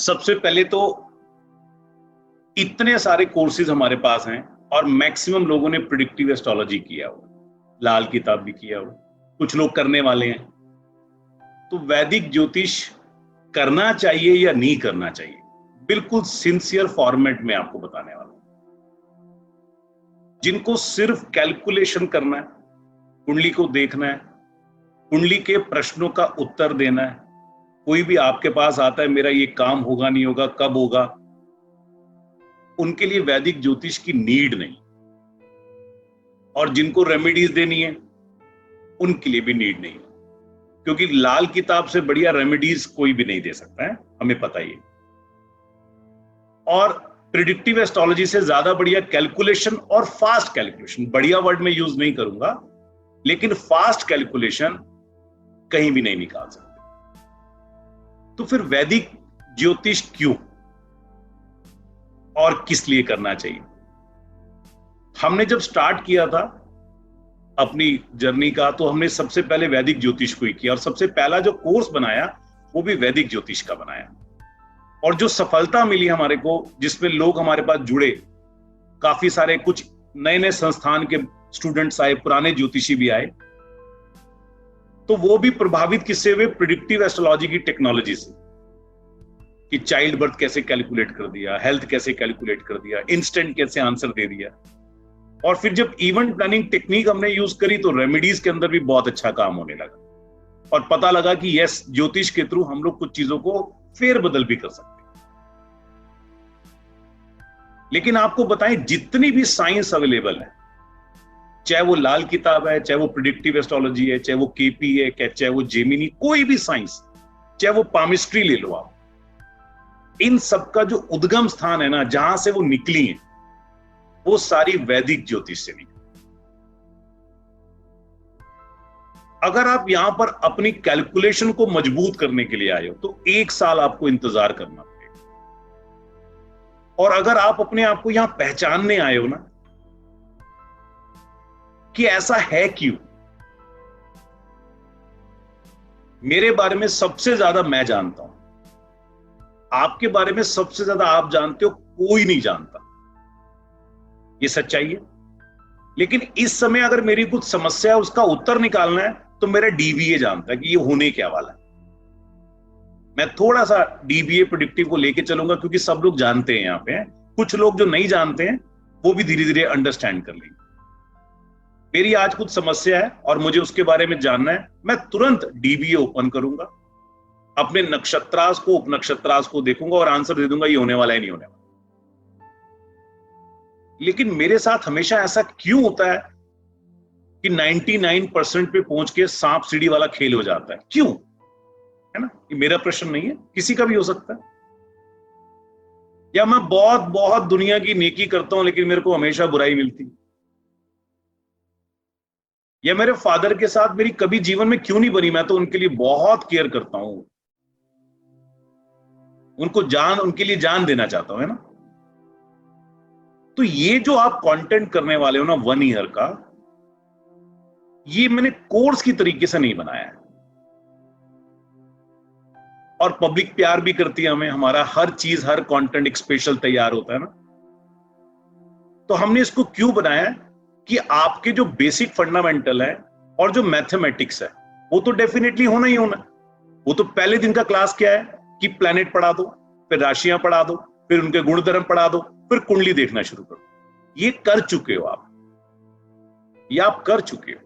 सबसे पहले तो इतने सारे कोर्सेज हमारे पास हैं और मैक्सिमम लोगों ने प्रिडिक्टिव एस्ट्रोलॉजी किया हो, लाल किताब भी किया हो, कुछ लोग करने वाले हैं। तो वैदिक ज्योतिष करना चाहिए या नहीं करना चाहिए, बिल्कुल सिंसियर फॉर्मेट में आपको बताने वाला हूं। जिनको सिर्फ कैलकुलेशन करना है, कुंडली को देखना है, कुंडली के प्रश्नों का उत्तर देना है, कोई भी आपके पास आता है मेरा ये काम होगा नहीं होगा, कब होगा, उनके लिए वैदिक ज्योतिष की नीड नहीं। और जिनको रेमेडीज देनी है उनके लिए भी नीड नहीं, क्योंकि लाल किताब से बढ़िया रेमेडीज कोई भी नहीं दे सकता है, हमें पता ही है। और प्रिडिक्टिव एस्ट्रोलॉजी से ज्यादा बढ़िया कैलकुलेशन और फास्ट कैलकुलेशन, बढ़िया वर्ड में यूज नहीं करूंगा, लेकिन फास्ट कैलकुलेशन कहीं भी नहीं निकाल सकते। तो फिर वैदिक ज्योतिष क्यों और किस लिए करना चाहिए? हमने जब स्टार्ट किया था अपनी जर्नी का, तो हमने सबसे पहले वैदिक ज्योतिष को ही किया और सबसे पहला जो कोर्स बनाया वो भी वैदिक ज्योतिष का बनाया। और जो सफलता मिली हमारे को, जिसमें लोग हमारे पास जुड़े, काफी सारे कुछ नए नए संस्थान के स्टूडेंट्स आए, पुराने ज्योतिषी भी आए, तो वो भी प्रभावित किससे हुए? प्रिडिक्टिव एस्ट्रोलॉजी की टेक्नोलॉजी से, कि चाइल्ड बर्थ कैसे कैलकुलेट कर दिया, हेल्थ कैसे कैलकुलेट कर दिया, इंस्टेंट कैसे आंसर दे दिया। और फिर जब इवेंट प्लानिंग टेक्निक हमने यूज करी तो रेमेडीज के अंदर भी बहुत अच्छा काम होने लगा और पता लगा कि यस, ज्योतिष के थ्रू हम लोग कुछ चीजों को फेरबदल भी कर सकते हैं। लेकिन आपको बताएं, जितनी भी साइंस अवेलेबल है, चाहे वो लाल किताब है, चाहे वो प्रिडिक्टिव एस्ट्रोलॉजी है, चाहे वो केपी है, चाहे वो जेमिनी, कोई भी साइंस, चाहे वो पामिस्ट्री ले लो आप, इन सबका जो उद्गम स्थान है ना, जहां से वो निकली है, वो सारी वैदिक ज्योतिष से निकली। अगर आप यहां पर अपनी कैलकुलेशन को मजबूत करने के लिए आए हो तो 1 साल आपको इंतजार करना पड़ेगा। और अगर आप अपने आप को यहां पहचानने आए हो ना कि ऐसा है क्यों, मेरे बारे में सबसे ज्यादा मैं जानता हूं, आपके बारे में सबसे ज्यादा आप जानते हो, कोई नहीं जानता, ये सच्चाई है। लेकिन इस समय अगर मेरी कुछ समस्या है, उसका उत्तर निकालना है, तो मेरा डीबीए जानता है कि ये होने क्या वाला है। मैं थोड़ा सा डीबीए प्रेडिक्टिव को लेके चलूंगा, क्योंकि सब लोग जानते हैं यहाँ पे, कुछ लोग जो नहीं जानते हैं वो भी धीरे धीरे अंडरस्टैंड कर लेंगे। मेरी आज कुछ समस्या है और मुझे उसके बारे में जानना है, मैं तुरंत डीबीए ओपन करूंगा, अपने नक्षत्रास को, उपनक्षत्रास को देखूंगा और आंसर दे दूंगा ये होने वाला है, नहीं होने वाला। लेकिन मेरे साथ हमेशा ऐसा क्यों होता है कि 99% पे पहुंच के सांप सीढ़ी वाला खेल हो जाता है? क्यों? है ना, ये मेरा प्रश्न नहीं है, किसी का भी हो सकता है। या मैं बहुत बहुत दुनिया की नेकी करता हूं लेकिन मेरे को हमेशा बुराई मिलती। या मेरे फादर के साथ मेरी कभी जीवन में क्यों नहीं बनी? मैं तो उनके लिए बहुत केयर करता हूं, उनके लिए जान देना चाहता हूं, है ना। तो ये जो आप कंटेंट करने वाले हो ना 1 ईयर का, ये मैंने कोर्स की तरीके से नहीं बनाया है। और पब्लिक प्यार भी करती है हमें, हमारा हर चीज, हर कंटेंट एक स्पेशल तैयार होता है ना। तो हमने इसको क्यों बनाया है कि आपके जो बेसिक फंडामेंटल है और जो मैथमेटिक्स है वो तो डेफिनेटली होना ही होना। वो तो पहले दिन का क्लास क्या है कि प्लैनेट पढ़ा दो, फिर राशियां पढ़ा दो, फिर उनके गुणधर्म पढ़ा दो, फिर कुंडली देखना शुरू करो। ये कर चुके हो आप, ये आप कर चुके हो।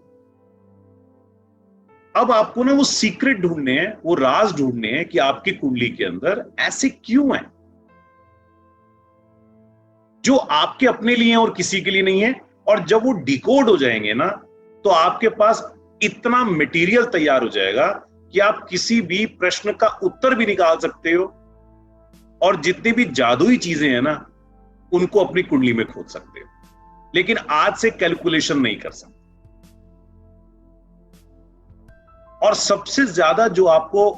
अब आपको ना वो सीक्रेट ढूंढने हैं, वो राज ढूंढने हैं कि आपकी कुंडली के अंदर ऐसे क्यों है जो आपके अपने लिए और किसी के लिए नहीं है। और जब वो डिकोड हो जाएंगे ना, तो आपके पास इतना मटेरियल तैयार हो जाएगा कि आप किसी भी प्रश्न का उत्तर भी निकाल सकते हो और जितनी भी जादुई चीजें हैं ना उनको अपनी कुंडली में खोज सकते हो। लेकिन आज से कैलकुलेशन नहीं कर सकते। और सबसे ज्यादा जो आपको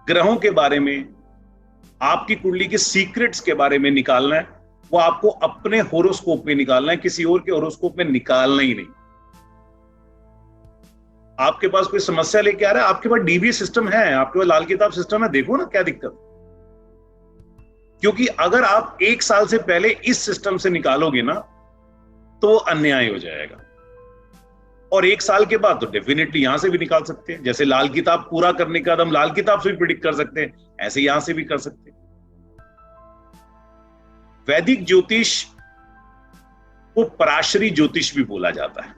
ग्रहों के बारे में, आपकी कुंडली के सीक्रेट्स के बारे में निकालना है, वो आपको अपने होरोस्कोप में निकालना है, किसी और के होरोस्कोप में निकालना ही नहीं। आपके पास कोई समस्या लेके आ रहा है, आपके पास डीबीए सिस्टम है, आपके पास लाल किताब सिस्टम है, देखो ना क्या दिक्कत। क्योंकि अगर आप 1 साल से पहले इस सिस्टम से निकालोगे ना तो वो अन्याय हो जाएगा, और 1 साल के बाद तो डेफिनेटली यहां से भी निकाल सकते हैं। जैसे लाल किताब पूरा करने के बाद हम लाल किताब से भी प्रिडिक्ट कर सकते हैं, ऐसे यहां से भी कर सकते हैं। वैदिक ज्योतिष को पराशरी ज्योतिष भी बोला जाता है,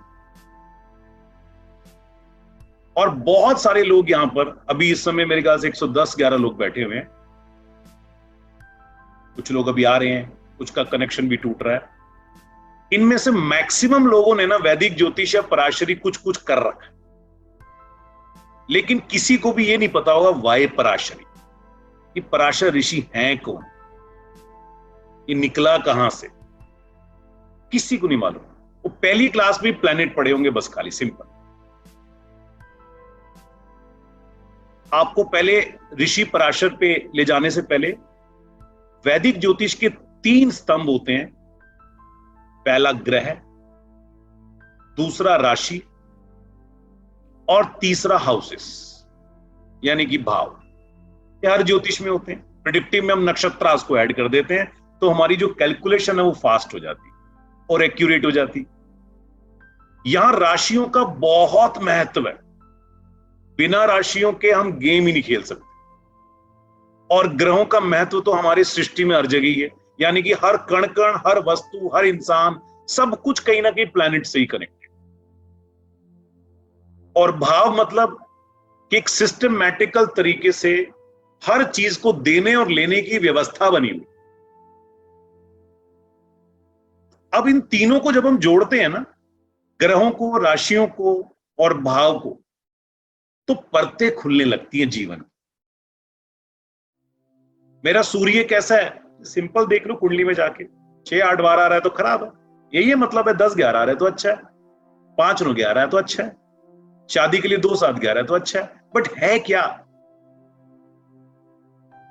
और बहुत सारे लोग यहां पर अभी इस समय मेरे ख्याल से 110-11 लोग बैठे हुए हैं। कुछ लोग अभी आ रहे हैं, कुछ का कनेक्शन भी टूट रहा है। इनमें से मैक्सिमम लोगों ने ना वैदिक ज्योतिष या पराशरी कुछ कुछ कर रखा है, लेकिन किसी को भी ये नहीं पता होगा वाय पराशरी, कि पराशर ऋषि हैं कौन, ये निकला कहां से, किसी को नहीं मालूम। वो पहली क्लास में प्लैनेट पढ़े होंगे बस, खाली सिंपल। आपको पहले ऋषि पराशर पे ले जाने से पहले वैदिक ज्योतिष के 3 स्तंभ होते हैं। पहला ग्रह, दूसरा राशि, और तीसरा हाउसेस, यानी कि भाव। ये हर ज्योतिष में होते हैं। प्रेडिक्टिव में हम नक्षत्रास को ऐड कर देते हैं तो हमारी जो कैलकुलेशन है वो फास्ट हो जाती और एक्यूरेट हो जाती। यहां राशियों का बहुत महत्व है, बिना राशियों के हम गेम ही नहीं खेल सकते। और ग्रहों का महत्व तो हमारी सृष्टि में हर जगह ही है, यानी कि हर कण कण, हर वस्तु, हर इंसान, सब कुछ कहीं ना कहीं प्लैनेट से ही कनेक्टेड। और भाव मतलब कि एक सिस्टमैटिकल तरीके से हर चीज को देने और लेने की व्यवस्था बनी हुई। अब इन तीनों को जब हम जोड़ते हैं ना, ग्रहों को, राशियों को और भाव को, तो परतें खुलने लगती हैं जीवन की। मेरा सूर्य कैसा है, सिंपल देख लो कुंडली में जाके। 6-8 बार आ रहा है तो खराब है, यही मतलब है। 10-11 आ रहा है तो अच्छा है, 5-9-11 आ रहा है तो अच्छा है, शादी के लिए 2-7-11 है तो अच्छा है, बट है क्या?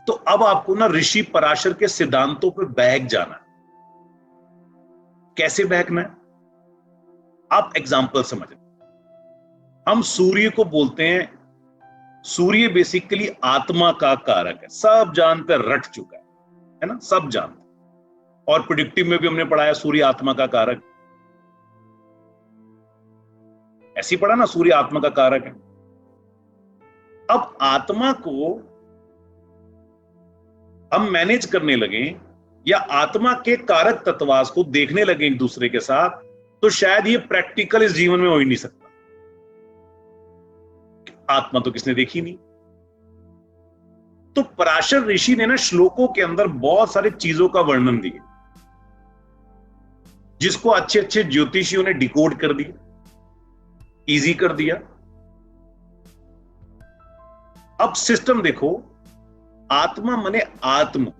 तो अब आपको ना ऋषि पराशर के सिद्धांतों पे बैठ जाना। कैसे बहकना है, आप एग्जाम्पल समझें। हम सूर्य को बोलते हैं, सूर्य बेसिकली आत्मा का कारक है, सब जानते, रट चुका है ना, सब जानते। और प्रेडिक्टिव में भी हमने पढ़ाया सूर्य आत्मा का कारक, ऐसी पढ़ा ना, सूर्य आत्मा का कारक है। अब आत्मा को हम मैनेज करने लगे या आत्मा के कारक तत्वास को देखने लगे एक दूसरे के साथ, तो शायद ये प्रैक्टिकल इस जीवन में हो ही नहीं सकता। आत्मा तो किसने देखी नहीं। तो पराशर ऋषि ने ना श्लोकों के अंदर बहुत सारी चीजों का वर्णन दिया, जिसको अच्छे अच्छे ज्योतिषियों ने डिकोड कर दिया, इजी कर दिया। अब सिस्टम देखो, आत्मा मने आत्म,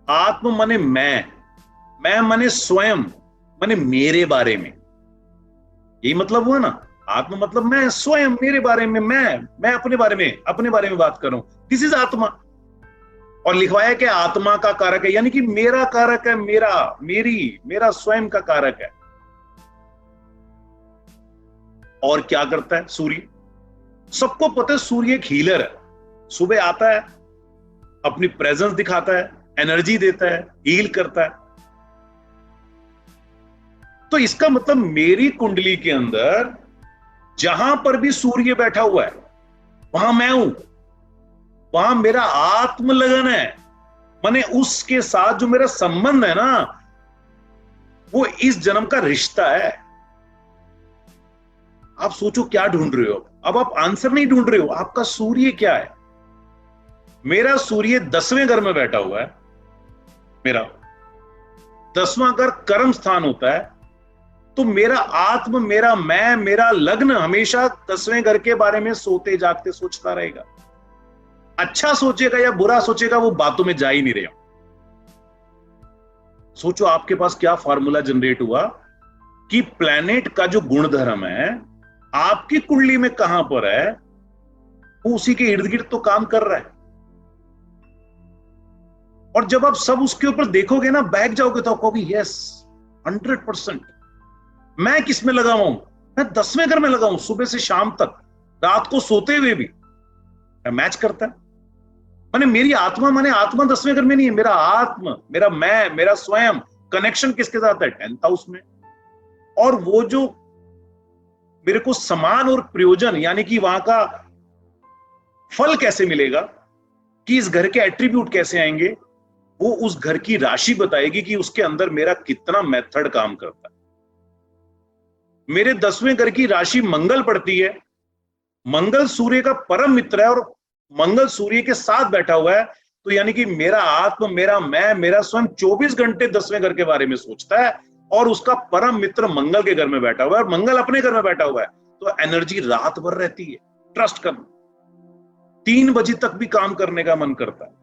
आत्म मने मैं मने स्वयं, मने मेरे बारे में। यही मतलब हुआ ना, आत्मा मतलब मैं, स्वयं मेरे बारे में, मैं अपने बारे में बात कर रहा हूं। दिस इज आत्मा। और लिखवाया कि आत्मा का कारक है, यानी कि मेरा कारक है, मेरा स्वयं का कारक है। और क्या करता है सूर्य? सबको पता है सूर्य एक हीलर है। सुबह आता है, अपनी प्रेजेंस दिखाता है, एनर्जी देता है, हील करता है। तो इसका मतलब मेरी कुंडली के अंदर जहां पर भी सूर्य बैठा हुआ है वहां मैं हूं, वहां मेरा आत्म लगन है। माने उसके साथ जो मेरा संबंध है ना, वो इस जन्म का रिश्ता है। आप सोचो क्या ढूंढ रहे हो। अब आप आंसर नहीं ढूंढ रहे हो, आपका सूर्य क्या है। मेरा सूर्य 10वें घर में बैठा हुआ है। मेरा 10वां घर कर्म स्थान होता है। तो मेरा आत्म, मेरा मैं, मेरा लग्न हमेशा 10वें घर के बारे में सोते जागते सोचता रहेगा। अच्छा सोचेगा या बुरा सोचेगा, वो बातों में जा ही नहीं रहे। सोचो आपके पास क्या फार्मूला जनरेट हुआ कि प्लैनेट का जो गुणधर्म है आपकी कुंडली में कहां पर है, वो उसी के इर्द गिर्द तो काम कर रहा है। और जब आप सब उसके ऊपर देखोगे ना, बैठ जाओगे तो आप कहोगे यस 100%। मैं किस में लगा हुआ हूं? मैं 10वें घर में लगा हूं। सुबह से शाम तक, रात को सोते हुए भी मैच करता है। माने मेरी आत्मा, माने आत्मा 10वें घर में नहीं है, मेरा आत्म, मेरा मैं, मेरा स्वयं कनेक्शन किसके साथ है? 10th हाउस में। और वो जो मेरे को समान और प्रयोजन, यानी कि वहां का फल कैसे मिलेगा, कि इस घर के एट्रीब्यूट कैसे आएंगे, वो उस घर की राशि बताएगी कि उसके अंदर मेरा कितना मेथड काम करता है। मेरे 10वें घर की राशि मंगल पड़ती है, मंगल सूर्य का परम मित्र है और मंगल सूर्य के साथ बैठा हुआ है, तो यानी कि मेरा आत्म, मेरा मैं, मेरा स्वयं 24 घंटे 10वें घर के बारे में सोचता है, और उसका परम मित्र मंगल के घर में बैठा हुआ है और मंगल अपने घर में बैठा हुआ है, तो एनर्जी रात भर रहती है। ट्रस्ट करना, 3 बजे तक भी काम करने का मन करता है।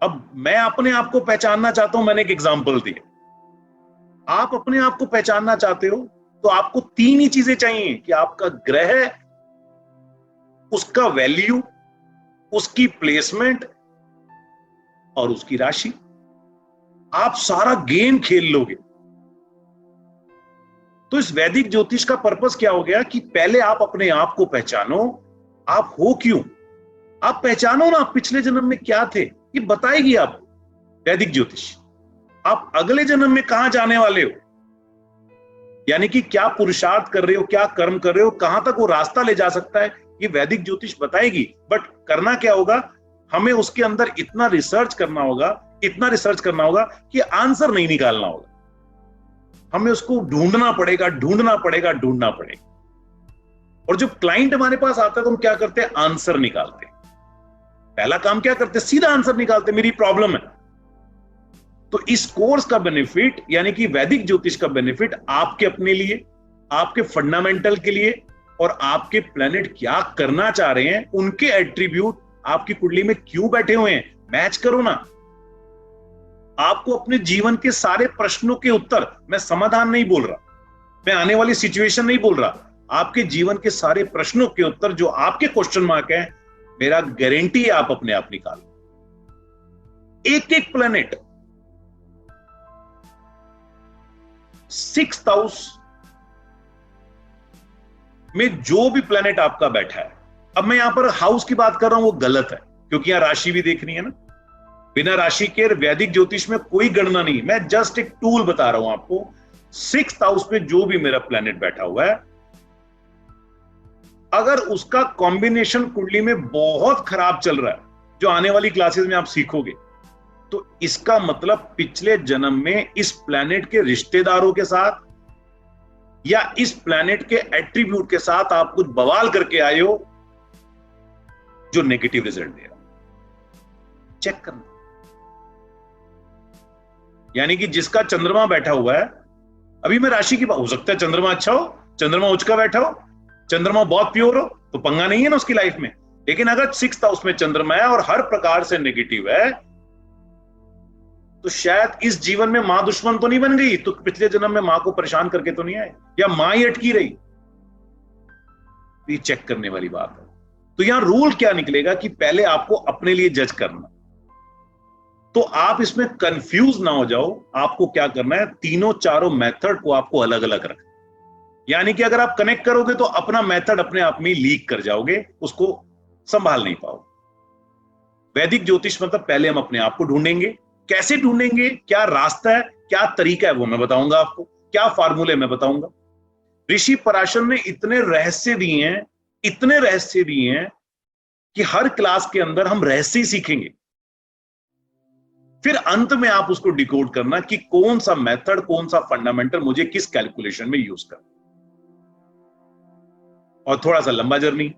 अब मैं अपने आप को पहचानना चाहता हूं, मैंने एक एग्जांपल दिया। आप अपने आप को पहचानना चाहते हो तो आपको 3 ही चीजें चाहिए, कि आपका ग्रह, उसका वैल्यू, उसकी प्लेसमेंट और उसकी राशि। आप सारा गेम खेल लोगे। तो इस वैदिक ज्योतिष का पर्पस क्या हो गया, कि पहले आप अपने आप को पहचानो, आप हो क्यों। आप पहचानो ना, आप पिछले जन्म में क्या थे, ये बताएगी आपको वैदिक ज्योतिष। आप अगले जन्म में कहां जाने वाले हो, यानी कि क्या पुरुषार्थ कर रहे हो, क्या कर्म कर रहे हो, कहां तक वो रास्ता ले जा सकता है, ये वैदिक ज्योतिष बताएगी। बट करना क्या होगा, हमें उसके अंदर इतना रिसर्च करना होगा, इतना रिसर्च करना होगा कि आंसर नहीं निकालना होगा, हमें उसको ढूंढना पड़ेगा, ढूंढना पड़ेगा, ढूंढना पड़ेगा। और जब क्लाइंट हमारे पास आता है तो हम क्या करते हैं, आंसर निकालते हैं। पहला काम क्या करते हैं, सीधा आंसर निकालते, मेरी प्रॉब्लम है। तो इस कोर्स का बेनिफिट, यानी कि वैदिक ज्योतिष का बेनिफिट आपके अपने लिए, आपके फंडामेंटल के लिए, और आपके प्लेनेट क्या करना चाह रहे हैं, उनके एट्रीब्यूट आपकी कुंडली में क्यों बैठे हुए हैं, मैच करो ना। आपको अपने जीवन के सारे प्रश्नों के उत्तर, मैं समाधान नहीं बोल रहा, मैं आने वाली सिचुएशन नहीं बोल रहा, आपके जीवन के सारे प्रश्नों के उत्तर जो आपके क्वेश्चन मार्क है, मेरा गारंटी है आप अपने आप निकालो। एक एक प्लेनेट 6th हाउस में जो भी प्लेनेट आपका बैठा है, अब मैं यहां पर हाउस की बात कर रहा हूं, वो गलत है, क्योंकि यहां राशि भी देखनी है ना। बिना राशि के वैदिक ज्योतिष में कोई गणना नहीं, मैं जस्ट एक टूल बता रहा हूं आपको। 6th हाउस में जो भी मेरा प्लेनेट बैठा हुआ है, अगर उसका कॉम्बिनेशन कुंडली में बहुत खराब चल रहा है, जो आने वाली क्लासेस में आप सीखोगे, तो इसका मतलब पिछले जन्म में इस प्लेनेट के रिश्तेदारों के साथ या इस प्लेनेट के एट्रीब्यूट के साथ आप कुछ बवाल करके आए हो, जो नेगेटिव रिजल्ट दे रहा। चेक करना। यानी कि जिसका चंद्रमा बैठा हुआ है, अभी मैं राशि की बात, हो सकता है चंद्रमा अच्छा हो, चंद्रमा उच्च का बैठा हो, चंद्रमा बहुत प्योर हो, तो पंगा नहीं है ना उसकी लाइफ में। लेकिन अगर 6th हाउस में चंद्रमा है और हर प्रकार से नेगेटिव है, तो शायद इस जीवन में मां दुश्मन तो नहीं बन गई, तो पिछले जन्म में मां को परेशान करके तो नहीं आए, या मां ही अटकी रही। ये चेक करने वाली बात है। तो यहां रूल क्या निकलेगा, कि पहले आपको अपने लिए जज करना। तो आप इसमें कंफ्यूज ना हो जाओ, आपको क्या करना है, तीनों चारों मेथड को आपको अलग अलग रखना। यानी कि अगर आप कनेक्ट करोगे तो अपना मेथड अपने आप में लीक कर जाओगे, उसको संभाल नहीं पाओगे। वैदिक ज्योतिष मतलब पहले हम अपने आप को ढूंढेंगे। कैसे ढूंढेंगे, क्या रास्ता है, क्या तरीका है, वो मैं बताऊंगा आपको, क्या फार्मूले मैं बताऊंगा। ऋषि पराशर ने इतने रहस्य दिए हैं, इतने रहस्य दिए हैं, कि हर क्लास के अंदर हम रहस्य ही सीखेंगे। फिर अंत में आप उसको डिकोड करना कि कौन सा मेथड, कौन सा फंडामेंटल मुझे किस कैलकुलेशन में यूज करना। और थोड़ा सा लंबा जर्नी,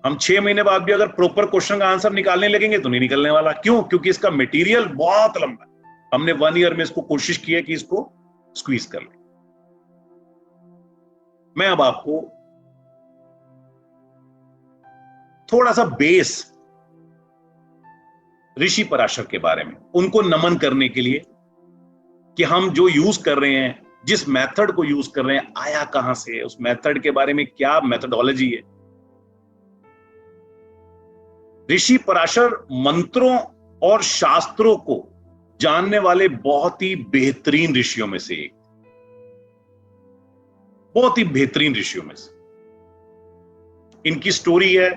हम 6 महीने बाद भी अगर प्रॉपर क्वेश्चन का आंसर निकालने लगेंगे तो नहीं निकलने वाला। क्यों? क्योंकि इसका मटेरियल बहुत लंबा है। हमने 1 ईयर में इसको कोशिश की है कि इसको स्क्वीज कर ले। मैं अब आपको थोड़ा सा बेस ऋषि पराशर के बारे में, उनको नमन करने के लिए, कि हम जो यूज कर रहे हैं, जिस मेथड को यूज कर रहे हैं, आया कहां से है, उस मेथड के बारे में क्या मेथडोलॉजी है। ऋषि पराशर मंत्रों और शास्त्रों को जानने वाले बहुत ही बेहतरीन ऋषियों में से एक, बहुत ही बेहतरीन ऋषियों में से। इनकी स्टोरी है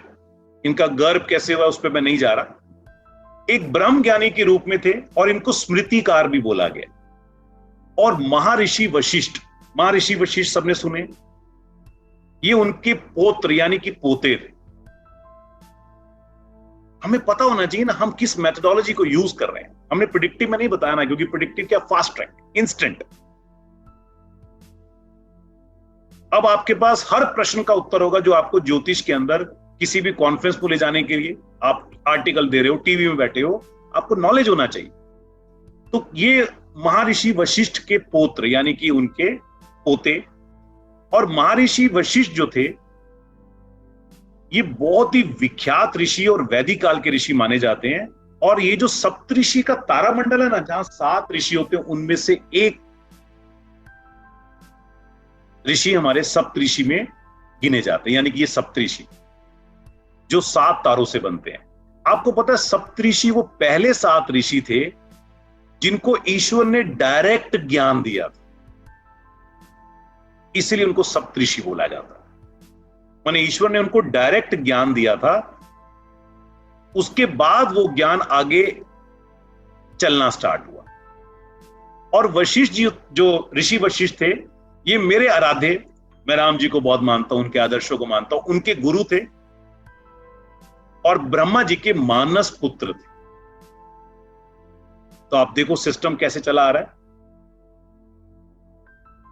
इनका गर्भ कैसे हुआ उस पर मैं नहीं जा रहा, एक ब्रह्म ज्ञानी के रूप में थे और इनको स्मृतिकार भी बोला गया। और महर्षि वशिष्ठ सबने सुने, ये उनके पौत्र यानी कि पोते थे। हमें पता होना चाहिए ना हम किस मेथोडोलॉजी को यूज कर रहे हैं। हमने प्रिडिक्टिव में नहीं बताया ना, क्योंकि प्रिडिक्टिव क्या, फास्ट ट्रैक, इंस्टेंट। अब आपके पास हर प्रश्न का उत्तर होगा जो आपको ज्योतिष के अंदर किसी भी कॉन्फ्रेंस को ले जाने के लिए, आप आर्टिकल दे रहे हो, टीवी में बैठे हो, आपको नॉलेज होना चाहिए। तो ये महर्षि वशिष्ठ के पौत्र यानी कि उनके पोते, और महर्षि वशिष्ठ जो थे ये बहुत ही विख्यात ऋषि और वैदिक काल के ऋषि माने जाते हैं। और ये जो सप्तऋषि का तारामंडल है ना, जहां 7 ऋषि होते हैं, उनमें से एक ऋषि हमारे सप्तऋषि में गिने जाते हैं। यानी कि ये सप्तऋषि जो 7 तारों से बनते हैं। आपको पता है सप्तऋषि वो पहले 7 ऋषि थे जिनको ईश्वर ने डायरेक्ट ज्ञान दिया था, इसलिए उनको सप्तऋषि बोला जाता है। माने ईश्वर ने उनको डायरेक्ट ज्ञान दिया था, उसके बाद वो ज्ञान आगे चलना स्टार्ट हुआ। और वशिष्ठ जी जो ऋषि वशिष्ठ थे, ये मेरे आराध्य, मैं राम जी को बहुत मानता हूं, उनके आदर्शों को मानता हूं, उनके गुरु थे और ब्रह्मा जी के मानस पुत्र थे। तो आप देखो सिस्टम कैसे चला आ रहा है।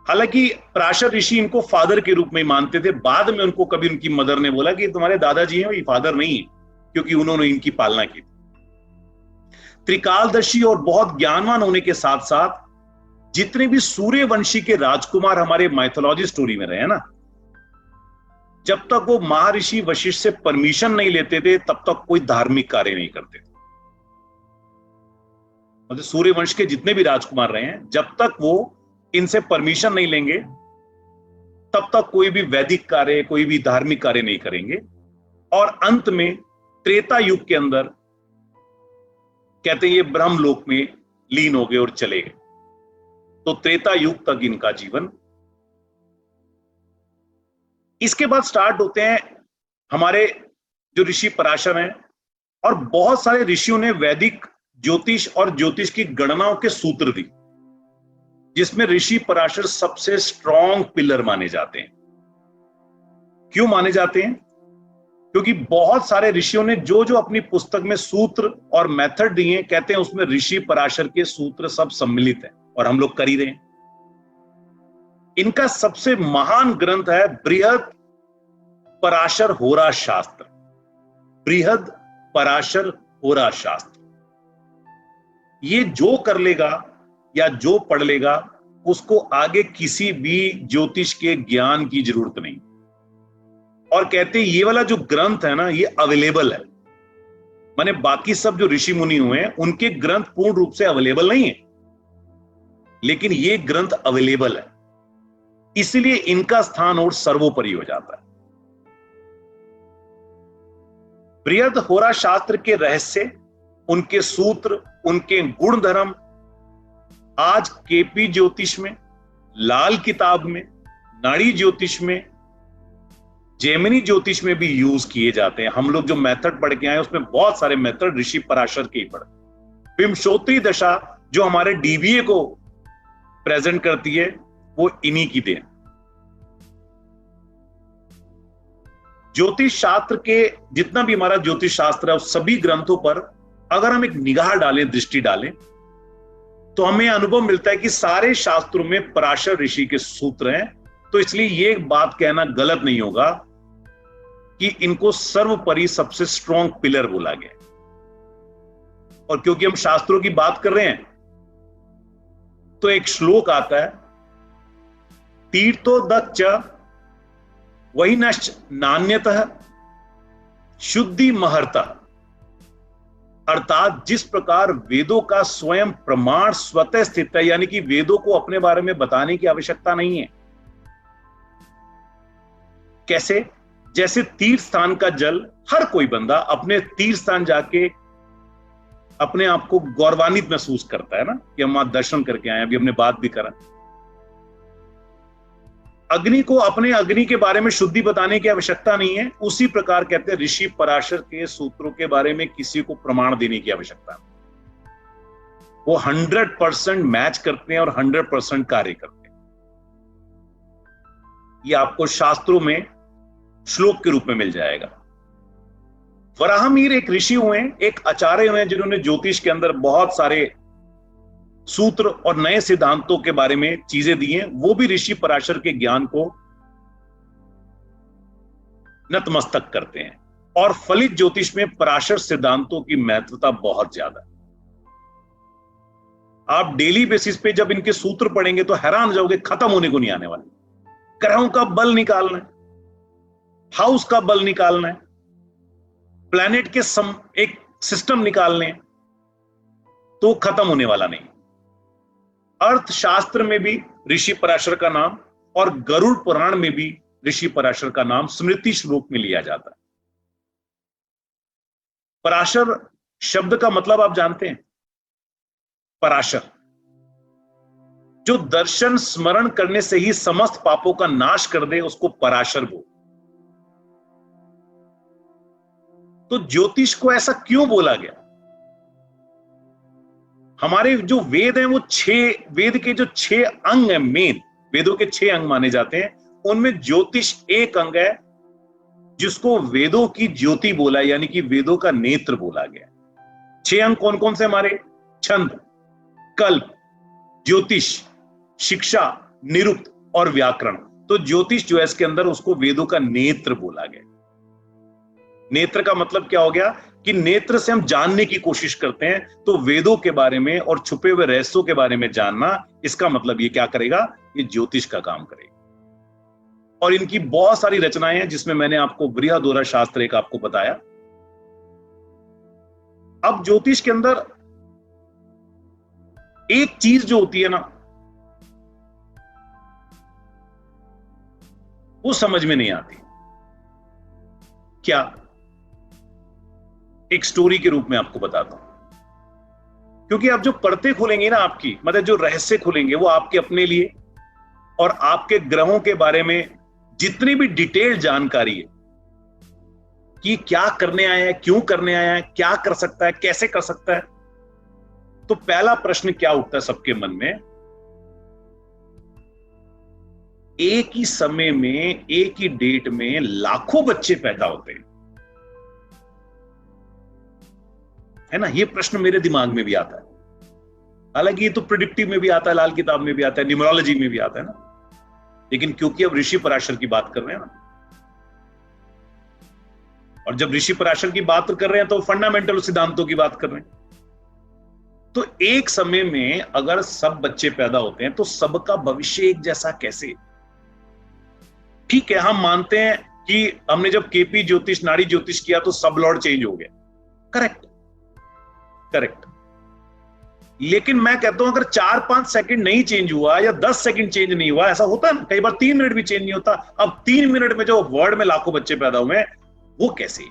हालांकि पराशर ऋषि इनको फादर के रूप में मानते थे, बाद में उनको कभी उनकी मदर ने बोला कि तुम्हारे दादाजी हैं, ये फादर नहीं है, क्योंकि उन्होंने इनकी पालना की। त्रिकालदर्शी और बहुत ज्ञानवान होने के साथ साथ जितने भी सूर्यवंशी के राजकुमार हमारे माइथोलॉजी स्टोरी में रहे हैं ना, जब तक वो महर्षि वशिष्ठ से परमिशन नहीं लेते थे तब तक कोई धार्मिक कार्य नहीं करते थे। मतलब सूर्यवंश के जितने भी राजकुमार रहे हैं, जब तक वो इनसे परमिशन नहीं लेंगे तब तक कोई भी वैदिक कार्य, कोई भी धार्मिक कार्य नहीं करेंगे। और अंत में त्रेता युग के अंदर कहते हैं ये ब्रह्मलोक में लीन हो गए और चले गए। तो त्रेता युग तक इनका जीवन। इसके बाद स्टार्ट होते हैं हमारे जो ऋषि पराशर हैं, और बहुत सारे ऋषियों ने वैदिक ज्योतिष और ज्योतिष की गणनाओं के सूत्र दी, जिसमें ऋषि पराशर सबसे स्ट्रॉन्ग पिलर माने जाते हैं। क्यों माने जाते हैं? क्योंकि बहुत सारे ऋषियों ने जो जो अपनी पुस्तक में सूत्र और मेथड दिए, कहते हैं उसमें ऋषि पराशर के सूत्र सब सम्मिलित हैं, और हम लोग कर ही रहे हैं। इनका सबसे महान ग्रंथ है बृहद पराशर होरा शास्त्र। बृहद पराशर होरा शास्त्र। ये जो कर लेगा या जो पढ़ लेगा उसको आगे किसी भी ज्योतिष के ज्ञान की जरूरत नहीं। और कहते हैं ये वाला जो ग्रंथ है ना, ये अवेलेबल है। माने बाकी सब जो ऋषि मुनि हुए हैं उनके ग्रंथ पूर्ण रूप से अवेलेबल नहीं है, लेकिन ये ग्रंथ अवेलेबल है, इसलिए इनका स्थान और सर्वोपरि हो जाता है। बृहद होरा शास्त्र के रहस्य, उनके सूत्र, उनके गुण धर्म आज केपी ज्योतिष में, लाल किताब में, नाड़ी ज्योतिष में, जेमिनी ज्योतिष में भी यूज किए जाते हैं। हम लोग जो मेथड पढ़ के आए उसमें बहुत सारे मेथड ऋषि पराशर के ही पढ़े। विंशोत्तरी दशा जो हमारे डीबीए को प्रेजेंट करती है वो इन्हीं की देन। ज्योतिष शास्त्र के जितना भी हमारा ज्योतिष शास्त्र है उस सभी ग्रंथों पर अगर हम एक निगाह डालें, दृष्टि डालें, तो हमें अनुभव मिलता है कि सारे शास्त्रों में पराशर ऋषि के सूत्र हैं। तो इसलिए ये बात कहना गलत नहीं होगा कि इनको सर्वोपरि सबसे स्ट्रॉन्ग पिलर बोला गया। और क्योंकि हम शास्त्रों की बात कर रहे हैं तो एक श्लोक आता है, तीर्थोदक्ष वही नश्च नान्यतः शुद्धि महर्तः। अर्थात जिस प्रकार वेदों का स्वयं प्रमाण स्वतः स्थित है, यानी कि वेदों को अपने बारे में बताने की आवश्यकता नहीं है। कैसे? जैसे तीर्थ स्थान का जल हर कोई बंदा अपने तीर्थ स्थान जाके अपने आप को गौरवान्वित महसूस करता है ना, कि हम वहां दर्शन करके आए, अभी हमने बात भी करा। अग्नि को अपने अग्नि के बारे में शुद्धि बताने की आवश्यकता नहीं है, उसी प्रकार कहते हैं ऋषि पराशर के सूत्रों के बारे में किसी को प्रमाण देने की आवश्यकता नहीं। वो 100% मैच करते हैं और 100% कार्य करते हैं। ये आपको शास्त्रों में श्लोक के रूप में मिल जाएगा। वराहमिहिर एक ऋषि हुए, एक आचार्य हुए, जिन्होंने ज्योतिष के अंदर बहुत सारे सूत्र और नए सिद्धांतों के बारे में चीजें दी हैं। वो भी ऋषि पराशर के ज्ञान को नतमस्तक करते हैं। और फलित ज्योतिष में पराशर सिद्धांतों की महत्वता बहुत ज्यादा है। आप डेली बेसिस पे जब इनके सूत्र पढ़ेंगे तो हैरान हो जाओगे, खत्म होने को नहीं आने वाले। ग्रहों का बल निकालना है, हाउस का बल निकालना है, प्लैनेट के एक सिस्टम निकालने हैं, तो खत्म होने वाला नहीं। अर्थशास्त्र में भी ऋषि पराशर का नाम और गरुड़ पुराण में भी ऋषि पराशर का नाम स्मृति श्लोक में लिया जाता है। पराशर शब्द का मतलब आप जानते हैं? पराशर, जो दर्शन स्मरण करने से ही समस्त पापों का नाश कर दे, उसको पराशर बोल। तो ज्योतिष को ऐसा क्यों बोला गया? हमारे जो वेद हैं वो 6 वेद के जो 6 अंग हैं, मेन वेदों के 6 अंग माने जाते हैं, उनमें ज्योतिष एक अंग है जिसको वेदों की ज्योति बोला, यानी कि वेदों का नेत्र बोला गया। 6 अंग कौन कौन से हमारे? छंद, कल्प, ज्योतिष, शिक्षा, निरुक्त और व्याकरण। तो ज्योतिष जो है इसके अंदर, उसको वेदों का नेत्र बोला गया। नेत्र का मतलब क्या हो गया कि नेत्र से हम जानने की कोशिश करते हैं, तो वेदों के बारे में और छुपे हुए रहस्यों के बारे में जानना, इसका मतलब ये क्या करेगा? ये ज्योतिष का काम करेगा। और इनकी बहुत सारी रचनाएं हैं, जिसमें मैंने आपको बृहदोरा शास्त्र एक आपको बताया। अब ज्योतिष के अंदर एक चीज जो होती है ना, वो समझ में नहीं आती। क्या? एक स्टोरी के रूप में आपको बताता हूं, क्योंकि आप जो परतें खोलेंगे ना आपकी, मतलब जो रहस्य खुलेंगे, वो आपके अपने लिए और आपके ग्रहों के बारे में जितनी भी डिटेल जानकारी है कि क्या करने आया है, क्यों करने आया है, क्या कर सकता है, कैसे कर सकता है। तो पहला प्रश्न क्या उठता है सबके मन में? एक ही समय में, एक ही डेट में लाखों बच्चे पैदा होते हैं, है ना? ये प्रश्न मेरे दिमाग में भी आता है। हालांकि ये तो प्रिडिक्टिव में भी आता है, लाल किताब में भी आता है, न्यूमरोलॉजी में भी आता है ना, लेकिन क्योंकि अब ऋषि पराशर की बात कर रहे हैं ना, और जब ऋषि पराशर की बात कर रहे हैं तो फंडामेंटल सिद्धांतों की बात कर रहे हैं। तो एक समय में अगर सब बच्चे पैदा होते हैं तो सबका भविष्य एक जैसा कैसे? ठीक है, हम मानते हैं कि हमने जब केपी ज्योतिष, नाड़ी ज्योतिष किया तो सब लॉर्ड चेंज हो गया। Correct, correct. लेकिन मैं कहता हूं अगर 4-5 सेकंड नहीं चेंज हुआ या 10 सेकंड चेंज नहीं हुआ, ऐसा होता है ना, कई बार 3 मिनट भी चेंज नहीं होता। अब 3 मिनट में जो वर्ल्ड में लाखों बच्चे पैदा हुए, वो कैसे?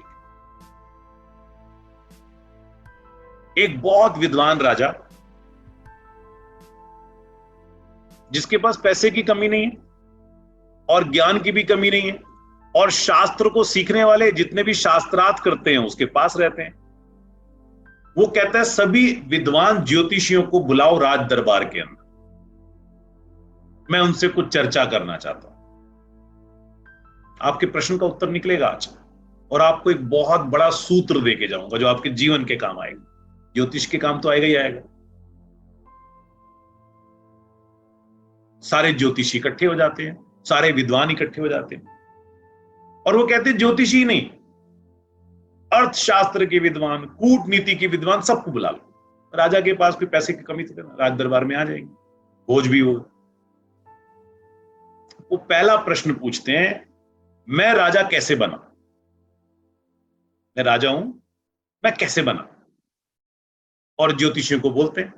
एक बहुत विद्वान राजा, जिसके पास पैसे की कमी नहीं है और ज्ञान की भी कमी नहीं है, और शास्त्र को सीखने वाले जितने भी शास्त्रार्थ करते हैं उसके पास रहते हैं, वो कहता है सभी विद्वान ज्योतिषियों को बुलाओ राज दरबार के अंदर, मैं उनसे कुछ चर्चा करना चाहता हूं। आपके प्रश्न का उत्तर निकलेगा आज, और आपको एक बहुत बड़ा सूत्र देके जाऊंगा जो आपके जीवन के काम आएगा। ज्योतिष के काम तो आएगा ही आएगा। सारे ज्योतिषी इकट्ठे हो जाते हैं, सारे विद्वान इकट्ठे हो जाते हैं, और वो कहते हैं ज्योतिषी नहीं, अर्थशास्त्र के विद्वान, कूटनीति के विद्वान, सबको बुला लो। राजा के पास कोई पैसे की कमी थी ना, राज दरबार में आ जाएंगे, भोज भी हो। वो पहला प्रश्न पूछते हैं, मैं राजा कैसे बना? मैं राजा हूं, मैं कैसे बना? और ज्योतिषियों को बोलते हैं,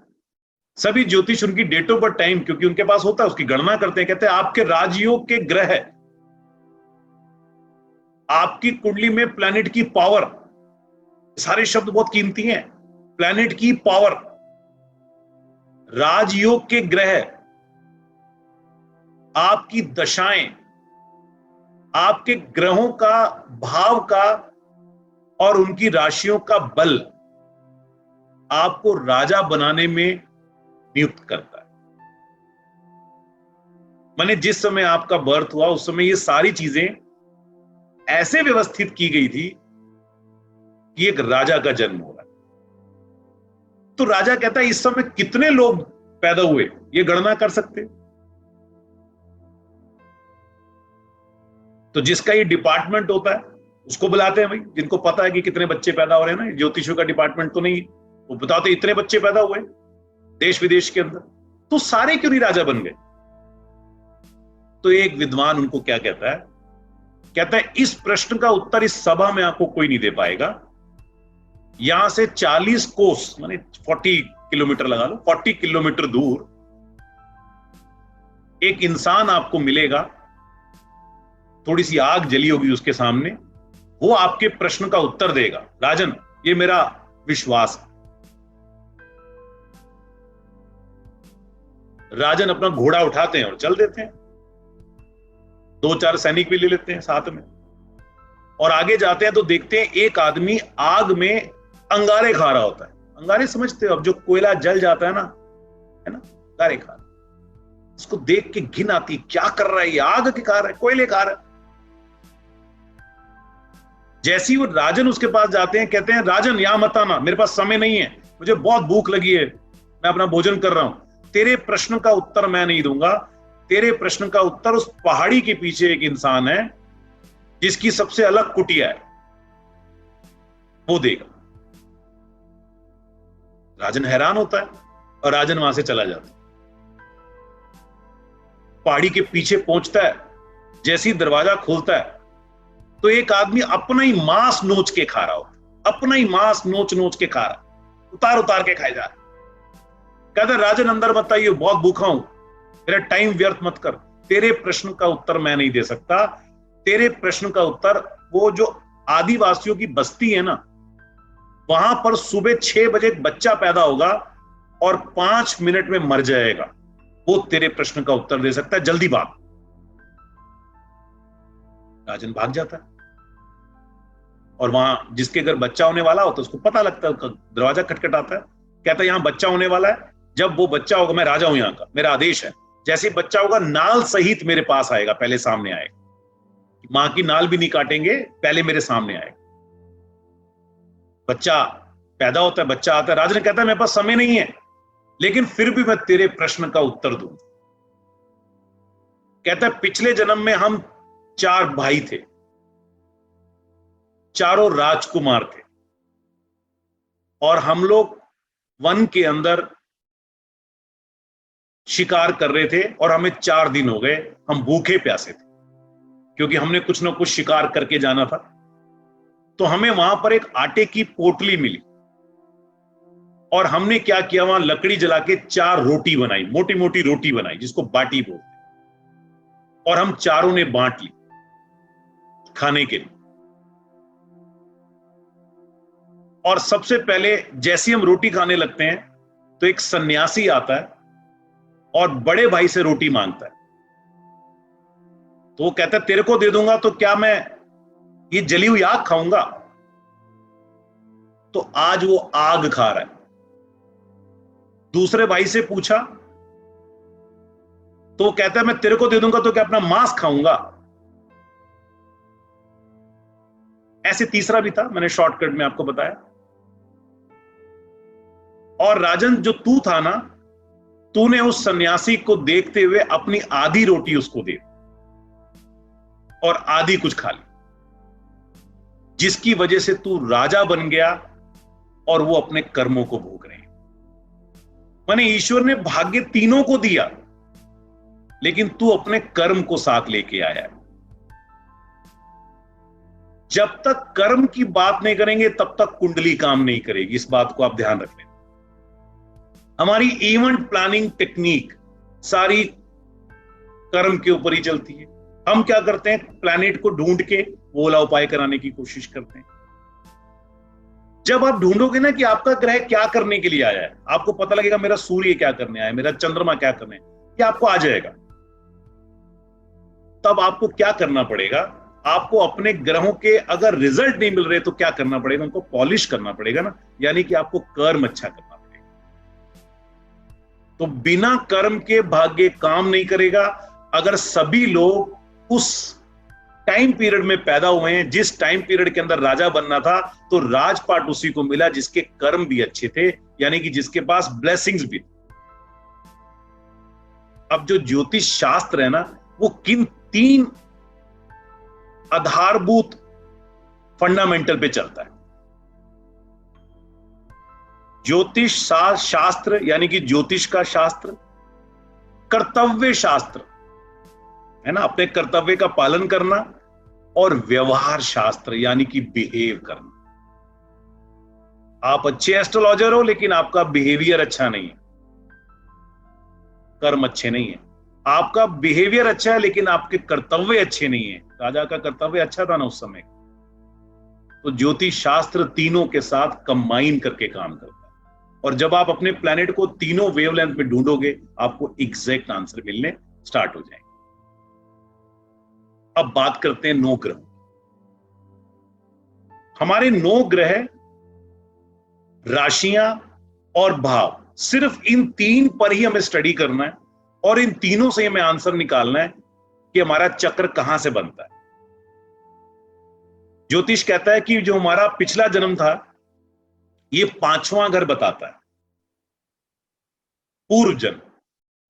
सभी ज्योतिष उनकी डेट ऑफ बर्थ टाइम, क्योंकि उनके पास होता है, उसकी गणना करते हैं। कहते हैं आपके राजयोग के ग्रह, आपकी कुंडली में प्लैनेट की पावर, सारे शब्द बहुत कीमती हैं। प्लैनेट की पावर, राजयोग के ग्रह, आपकी दशाएं, आपके ग्रहों का भाव का और उनकी राशियों का बल आपको राजा बनाने में नियुक्त करता है। माने जिस समय आपका बर्थ हुआ उस समय ये सारी चीजें ऐसे व्यवस्थित की गई थी कि एक राजा का जन्म हो रहा है। तो राजा कहता है इस समय कितने लोग पैदा हुए ये गणना कर सकते। तो जिसका ये डिपार्टमेंट होता है उसको बुलाते हैं भाई, जिनको पता है कि कितने बच्चे पैदा हो रहे हैं ना, ज्योतिषों का डिपार्टमेंट तो नहीं, वो बताते इतने बच्चे पैदा हुए देश विदेश के अंदर, तो सारे क्यों नहीं राजा बन गए। तो एक विद्वान उनको क्या कहता है इस प्रश्न का उत्तर इस सभा में आपको कोई नहीं दे पाएगा। यहां से 40 कोस माने 40 किलोमीटर लगा लो, 40 किलोमीटर दूर एक इंसान आपको मिलेगा, थोड़ी सी आग जली होगी उसके सामने, वो आपके प्रश्न का उत्तर देगा। राजन, ये मेरा विश्वास है। राजन अपना घोड़ा उठाते हैं और चल देते हैं, 2-4 सैनिक भी ले लेते हैं साथ में, और आगे जाते हैं तो देखते हैं एक आदमी आग में अंगारे खा रहा होता है। अंगारे समझते हो, अब जो कोयला जल जाता है ना, अंगारे खा रहा है। इसको देख के घिन आती, क्या कर रहा है ये, आग के खा रहा है, कोयले खा रहा है। जैसे ही वो राजन उसके पास जाते हैं, कहते हैं राजन यहां मत आना, मेरे पास समय नहीं है, मुझे बहुत भूख लगी है, मैं अपना भोजन कर रहा हूं। तेरे प्रश्न का उत्तर मैं नहीं दूंगा, तेरे प्रश्न का उत्तर उस पहाड़ी के पीछे एक इंसान है जिसकी सबसे अलग कुटिया है, वो देगा। राजन हैरान होता है और राजन वहां से चला जाता है। पहाड़ी के पीछे पहुंचता है, जैसे ही दरवाजा खोलता है तो एक आदमी अपना ही मांस नोच के खा रहा होता, अपना ही मांस नोच नोच के खा रहा, उतार उतार के खाए जा रहा। कहता है राजन अंदर मत आइए, बहुत भूखा हूं, मेरा टाइम व्यर्थ मत कर, तेरे प्रश्न का उत्तर मैं नहीं दे सकता। तेरे प्रश्न का उत्तर, वो जो आदिवासियों की बस्ती है ना, वहां पर सुबह 6 बजे एक बच्चा पैदा होगा और 5 मिनट में मर जाएगा, वो तेरे प्रश्न का उत्तर दे सकता है, जल्दी भाग। राजन भाग जाता है और वहां जिसके घर बच्चा होने वाला होता है उसको पता लगता है, दरवाजा खटखटाता है, कहता है यहां बच्चा होने वाला है, जब वो बच्चा होगा मैं राजा हूं यहां का, मेरा आदेश है, जैसे ही बच्चा होगा नाल सहित मेरे पास आएगा, पहले सामने आएगा, मां की नाल भी नहीं काटेंगे, पहले मेरे सामने आएगा। बच्चा पैदा होता है, बच्चा आता है, राजन कहता है मेरे पास समय नहीं है, लेकिन फिर भी मैं तेरे प्रश्न का उत्तर दूं। कहता है पिछले जन्म में हम 4 भाई थे, चारों राजकुमार थे, और हम लोग वन के अंदर शिकार कर रहे थे और हमें 4 दिन हो गए, हम भूखे प्यासे थे क्योंकि हमने कुछ ना कुछ शिकार करके जाना था। तो हमें वहां पर एक आटे की पोटली मिली और हमने क्या किया, वहां लकड़ी जला के 4 रोटी बनाई, मोटी मोटी रोटी बनाई जिसको बाटी बोलते हैं, और हम चारों ने बांट ली खाने के लिए। और सबसे पहले जैसे हम रोटी खाने लगते हैं तो एक सन्यासी आता है और बड़े भाई से रोटी मांगता है। तो वो कहता है तेरे को दे दूंगा तो क्या मैं ये जली हुई आग खाऊंगा? तो आज वो आग खा रहा है। दूसरे भाई से पूछा तो वो कहता है मैं तेरे को दे दूंगा तो क्या अपना मांस खाऊंगा? ऐसे तीसरा भी था, मैंने शॉर्टकट में आपको बताया। और राजन जो तू था ना, तूने उस सन्यासी को देखते हुए अपनी आधी रोटी उसको दे और आधी कुछ खा ली, जिसकी वजह से तू राजा बन गया और वो अपने कर्मों को भोग रहे हैं। माने ईश्वर ने भाग्य तीनों को दिया, लेकिन तू अपने कर्म को साथ लेके आया है। जब तक कर्म की बात नहीं करेंगे तब तक कुंडली काम नहीं करेगी, इस बात को आप ध्यान रख लें। हमारी इवेंट प्लानिंग टेक्निक सारी कर्म के ऊपर ही चलती है। हम क्या करते हैं, प्लैनेट को ढूंढ के वो वाला उपाय कराने की कोशिश करते हैं। जब आप ढूंढोगे ना कि आपका ग्रह क्या करने के लिए आया है, आपको पता लगेगा मेरा सूर्य क्या करने आया है, मेरा चंद्रमा क्या करने है, ये आपको आ जाएगा। तब आपको क्या करना पड़ेगा? आपको अपने ग्रहों के अगर रिजल्ट नहीं मिल रहे तो क्या करना पड़ेगा? उनको पॉलिश करना पड़ेगा ना, यानी कि आपको कर्म अच्छा करना पड़ेगा। तो बिना कर्म के भाग्य काम नहीं करेगा। अगर सभी लोग उस टाइम पीरियड में पैदा हुए हैं जिस टाइम पीरियड के अंदर राजा बनना था, तो राजपाट उसी को मिला जिसके कर्म भी अच्छे थे, यानी कि जिसके पास ब्लेसिंग्स भी थे। अब जो ज्योतिष शास्त्र है ना, वो किन 3 आधारभूत फंडामेंटल पे चलता है। ज्योतिष शास्त्र यानी कि ज्योतिष का शास्त्र, कर्तव्य शास्त्र है ना, अपने कर्तव्य का पालन करना, और व्यवहार शास्त्र यानी कि बिहेव करना। आप अच्छे एस्ट्रोलॉजर हो लेकिन आपका बिहेवियर अच्छा नहीं है, कर्म अच्छे नहीं है। आपका बिहेवियर अच्छा है लेकिन आपके कर्तव्य अच्छे नहीं है। राजा का कर्तव्य अच्छा था ना उस समय। तो ज्योतिष शास्त्र तीनों के साथ कंबाइन करके काम करता है, और जब आप अपने प्लैनेट को तीनों वेवलेंथ में ढूंढोगे, आपको एग्जैक्ट आंसर मिलने स्टार्ट हो जाएंगे। अब बात करते हैं 9 ग्रह। हमारे 9 ग्रह, राशियां और भाव, सिर्फ इन 3 पर ही हमें स्टडी करना है, और इन तीनों से हमें आंसर निकालना है कि हमारा चक्र कहां से बनता है। ज्योतिष कहता है कि जो हमारा पिछला जन्म था, ये 5वां घर बताता है, पूर्व जन्म,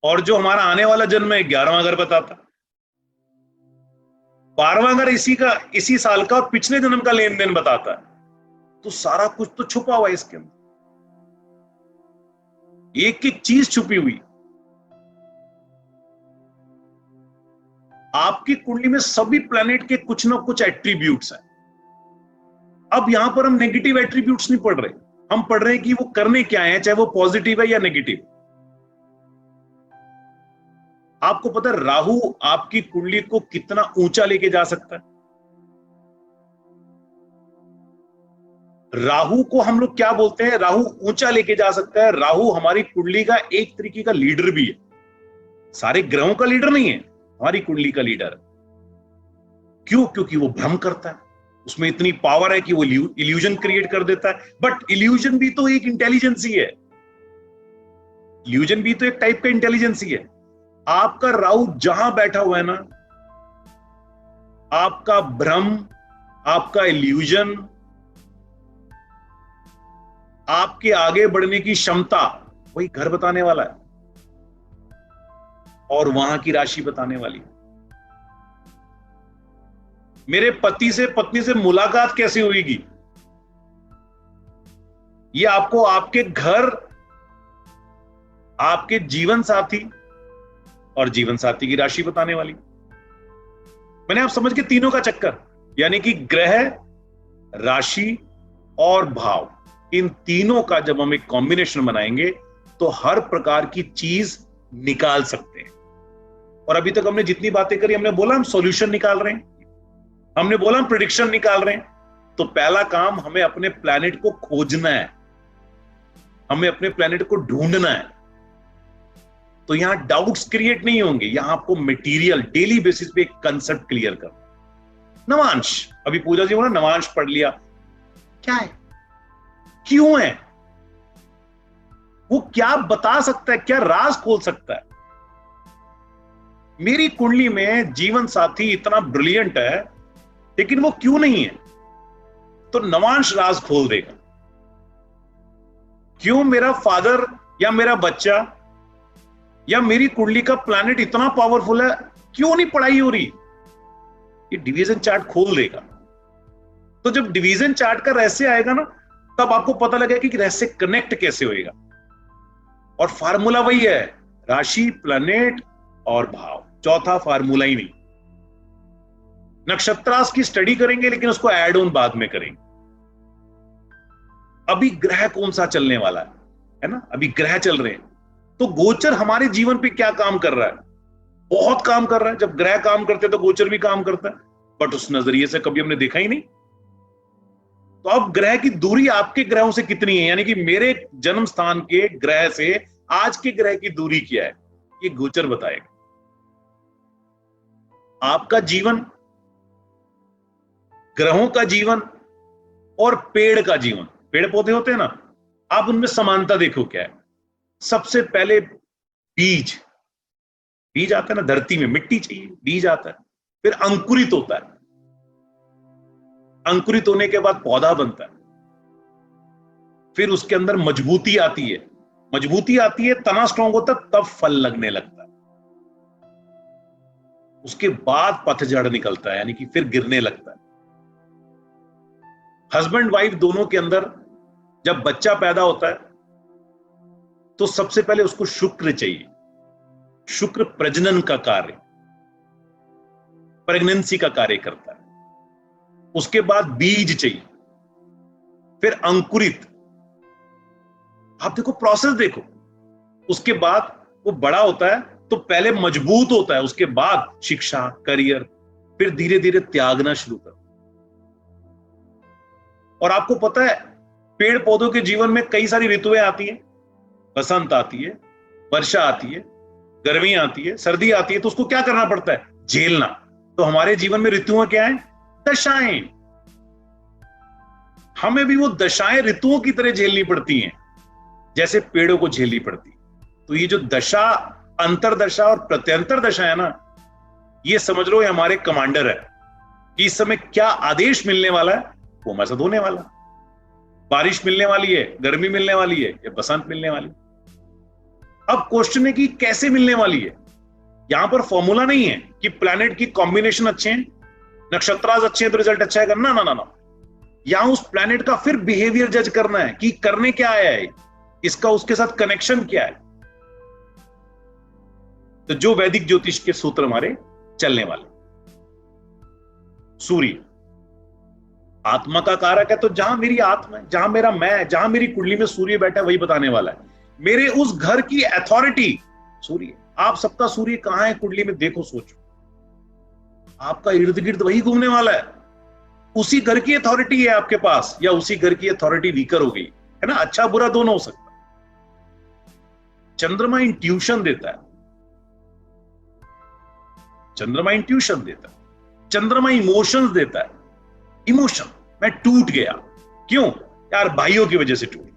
और जो हमारा आने वाला जन्म है 11वां घर बताता है। 12वां घर इसी साल का और पिछले जन्म का लेन देन बताता है। तो सारा कुछ तो छुपा हुआ है इसके अंदर, एक एक चीज छुपी हुई। आपकी कुंडली में सभी प्लैनेट के कुछ ना कुछ एट्रीब्यूट्स हैं। अब यहां पर हम नेगेटिव एट्रीब्यूट्स नहीं पढ़ रहे, हम पढ़ रहे हैं कि वो करने क्या है, चाहे वो पॉजिटिव है या नेगेटिव। आपको पता है राहु आपकी कुंडली को कितना ऊंचा लेके जा सकता है? राहु को हम लोग क्या बोलते हैं? राहु ऊंचा लेके जा सकता है। राहु हमारी कुंडली का एक तरीके का लीडर भी है, सारे ग्रहों का लीडर नहीं है, हमारी कुंडली का लीडर। क्यों? क्योंकि वो भ्रम करता है, उसमें इतनी पावर है कि वो इल्यूजन क्रिएट कर देता है। बट इल्यूजन भी तो एक इंटेलिजेंस ही है, इल्यूजन भी तो एक टाइप का इंटेलिजेंस ही है। आपका राहु जहां बैठा हुआ है ना, आपका भ्रम, आपका इल्यूजन, आपके आगे बढ़ने की क्षमता, वही घर बताने वाला है और वहां की राशि बताने वाली। मेरे पति से पत्नी से मुलाकात कैसे होगी, ये आपको आपके घर, आपके जीवन साथी और जीवन साथी की राशि बताने वाली। मैंने आप समझ के तीनों का चक्कर, यानी कि ग्रह, राशि और भाव, इन तीनों का जब हम एक कॉम्बिनेशन बनाएंगे तो हर प्रकार की चीज निकाल सकते हैं। और अभी तक हमने जितनी बातें करी, हमने बोला हम सॉल्यूशन निकाल रहे हैं, हमने बोला हम प्रेडिक्शन निकाल रहे हैं। तो पहला काम, हमें अपने प्लैनेट को खोजना है, हमें अपने प्लैनेट को ढूंढना है। तो यहां डाउट्स क्रिएट नहीं होंगे, यहां आपको मटेरियल डेली बेसिस पे एक कंसेप्ट क्लियर करना। नवांश, अभी पूजा जी बोला नवांश पढ़ लिया, क्या है, क्यों है, वो क्या बता सकता है, क्या राज खोल सकता है? मेरी कुंडली में जीवन साथी इतना ब्रिलियंट है लेकिन वो क्यों नहीं है, तो नवांश राज खोल देगा। क्यों मेरा फादर या मेरा बच्चा या मेरी कुंडली का प्लैनेट इतना पावरफुल है, क्यों नहीं पढ़ाई हो रही, ये डिवीजन चार्ट खोल देगा। तो जब डिवीजन चार्ट का रहस्य आएगा ना, तब आपको पता लगेगा कि रहस्य कनेक्ट कैसे होएगा। और फार्मूला वही है, राशि, प्लैनेट और भाव, चौथा फार्मूला ही नहीं। नक्षत्रास की स्टडी करेंगे लेकिन उसको ऐड ऑन बाद में करेंगे। अभी ग्रह कौन सा चलने वाला है ना, अभी ग्रह चल रहे हैं, तो गोचर हमारे जीवन पे क्या काम कर रहा है, बहुत काम कर रहा है। जब ग्रह काम करते हैं तो गोचर भी काम करता है, बट उस नजरिए से कभी हमने देखा ही नहीं। तो अब ग्रह की दूरी आपके ग्रहों से कितनी है, यानी कि मेरे जन्म स्थान के ग्रह से आज के ग्रह की दूरी क्या है, ये गोचर बताएगा। आपका जीवन, ग्रहों का जीवन और पेड़ का जीवन, पेड़ पौधे होते हैं ना, आप उनमें समानता देखो क्या है। सबसे पहले बीज, बीज आता है ना धरती में, मिट्टी चाहिए, बीज आता है, फिर अंकुरित होता है, अंकुरित होने के बाद पौधा बनता है, फिर उसके अंदर मजबूती आती है, मजबूती आती है, तना स्ट्रांग होता है, तब फल लगने लगता है, उसके बाद पतझड़ निकलता है, यानी कि फिर गिरने लगता है। हस्बैंड वाइफ दोनों के अंदर जब बच्चा पैदा होता है तो सबसे पहले उसको शुक्र चाहिए, शुक्र प्रजनन का कार्य, प्रेगनेंसी का कार्य करता है। उसके बाद बीज चाहिए, फिर अंकुरित, आप देखो प्रोसेस देखो। उसके बाद वो बड़ा होता है तो पहले मजबूत होता है, उसके बाद शिक्षा, करियर, फिर धीरे धीरे त्यागना शुरू कर। और आपको पता है पेड़ पौधों के जीवन में कई सारी ऋतुएं आती हैं, बसंत आती है, वर्षा आती है, गर्मी आती है, सर्दी आती है, तो उसको क्या करना पड़ता है? झेलना। तो हमारे जीवन में ऋतुएं क्या है? दशाएं। हमें भी वो दशाएं ऋतुओं की तरह झेलनी पड़ती हैं जैसे पेड़ों को झेलनी पड़ती। तो ये जो दशा, अंतरदशा और प्रत्यंतर दशा है ना, ये समझ लो ये हमारे कमांडर है कि इस समय क्या आदेश मिलने वाला है, वो हमारे साथ होने वाला। बारिश मिलने वाली है, गर्मी मिलने वाली है, या बसंत मिलने वाली। अब क्वेश्चन है कि कैसे मिलने वाली है। यहां पर फॉर्मूला नहीं है कि प्लैनेट की कॉम्बिनेशन अच्छे हैं, नक्षत्राज अच्छे हैं तो रिजल्ट अच्छा है, ना ना ना ना। यहां उस प्लैनेट का फिर बिहेवियर जज करना है कि करने क्या आया है, इसका उसके साथ कनेक्शन क्या है। तो जो वैदिक ज्योतिष के सूत्र हमारे चलने वाले, सूर्य आत्मा का कारक है, तो जहां मेरी आत्मा है, जहां मेरा मैं, जहां मेरी कुंडली में सूर्य बैठा है, वही बताने वाला है। मेरे उस घर की अथॉरिटी सूर्य। आप सबका सूर्य कहां है कुंडली में, देखो, सोचो। आपका इर्द गिर्द वही घूमने वाला है। उसी घर की अथॉरिटी है आपके पास, या उसी घर की अथॉरिटी वीकर हो गई है ना, अच्छा बुरा दोनों हो सकता है। चंद्रमा इंट्यूशन देता है, चंद्रमा इंट्यूशन देता है, चंद्रमा इमोशंस देता है। इमोशन, मैं टूट गया, क्यों यार? भाइयों की वजह से टूट।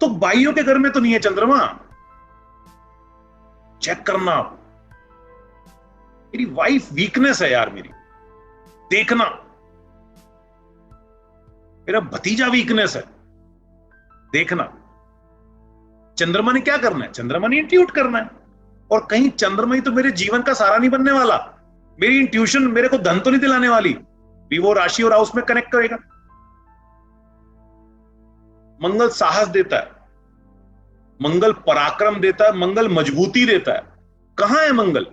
तो भाइयों के घर में तो नहीं है चंद्रमा, चेक करना। मेरी वाइफ वीकनेस है यार मेरी, देखना। मेरा भतीजा वीकनेस है, देखना। चंद्रमा ने क्या करना है? चंद्रमा ने इंट्यूट करना है। और कहीं चंद्रमा ही तो मेरे जीवन का सारा नहीं बनने वाला। मेरी इंट्यूशन मेरे को धन तो नहीं दिलाने वाली, भी वो राशि और हाउस में कनेक्ट करेगा। मंगल साहस देता है, मंगल पराक्रम देता है, मंगल मजबूती देता है। कहां है मंगल?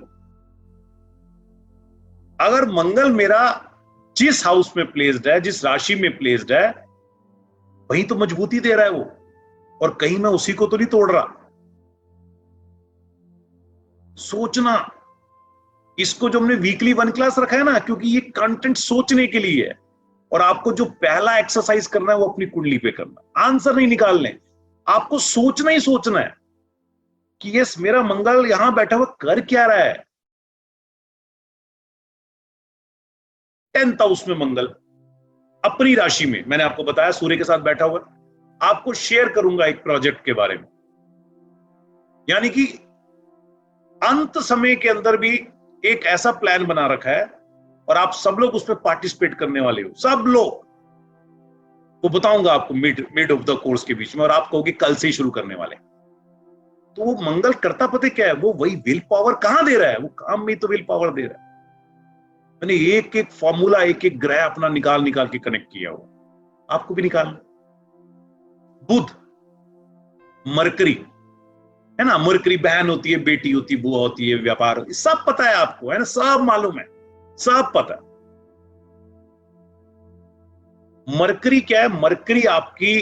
अगर मंगल मेरा जिस हाउस में प्लेस्ड है, जिस राशि में प्लेस्ड है, वही तो मजबूती दे रहा है वो। और कहीं मैं उसी को तो नहीं तोड़ रहा। सोचना। इसको जो हमने वीकली 1 क्लास रखा है ना, क्योंकि ये कंटेंट सोचने के लिए है। और आपको जो पहला एक्सरसाइज करना है वो अपनी कुंडली पे करना, आंसर नहीं निकालने, आपको सोचना ही सोचना है कि यस, मेरा मंगल यहां बैठा हुआ कर क्या रहा है। 10th हाउस में मंगल अपनी राशि में, मैंने आपको बताया सूर्य के साथ बैठा हुआ। आपको शेयर करूंगा एक प्रोजेक्ट के बारे में, यानी कि अंत समय के अंदर भी एक ऐसा प्लान बना रखा है और आप सब लोग उसमें पार्टिसिपेट करने वाले हो, सब लोग। वो बताऊंगा आपको मिड ऑफ द कोर्स के बीच में, और आप कहोगे कल से ही शुरू करने वाले। तो वो मंगल करता पता क्या है? वो वही विल पावर कहां दे रहा है? वो काम में तो विल पावर दे रहा है। मैंने एक एक फॉर्मूला, एक एक ग्रह अपना निकाल निकाल के कनेक्ट किया हुआ, आपको भी निकालना। बुध, मरकरी है ना, मरकरी बहन होती है, बेटी होती है, बुआ होती है, व्यापार होती है, सब पता है आपको, है ना, सब मालूम है, सब पता है। मरकरी क्या है? मरकरी आपकी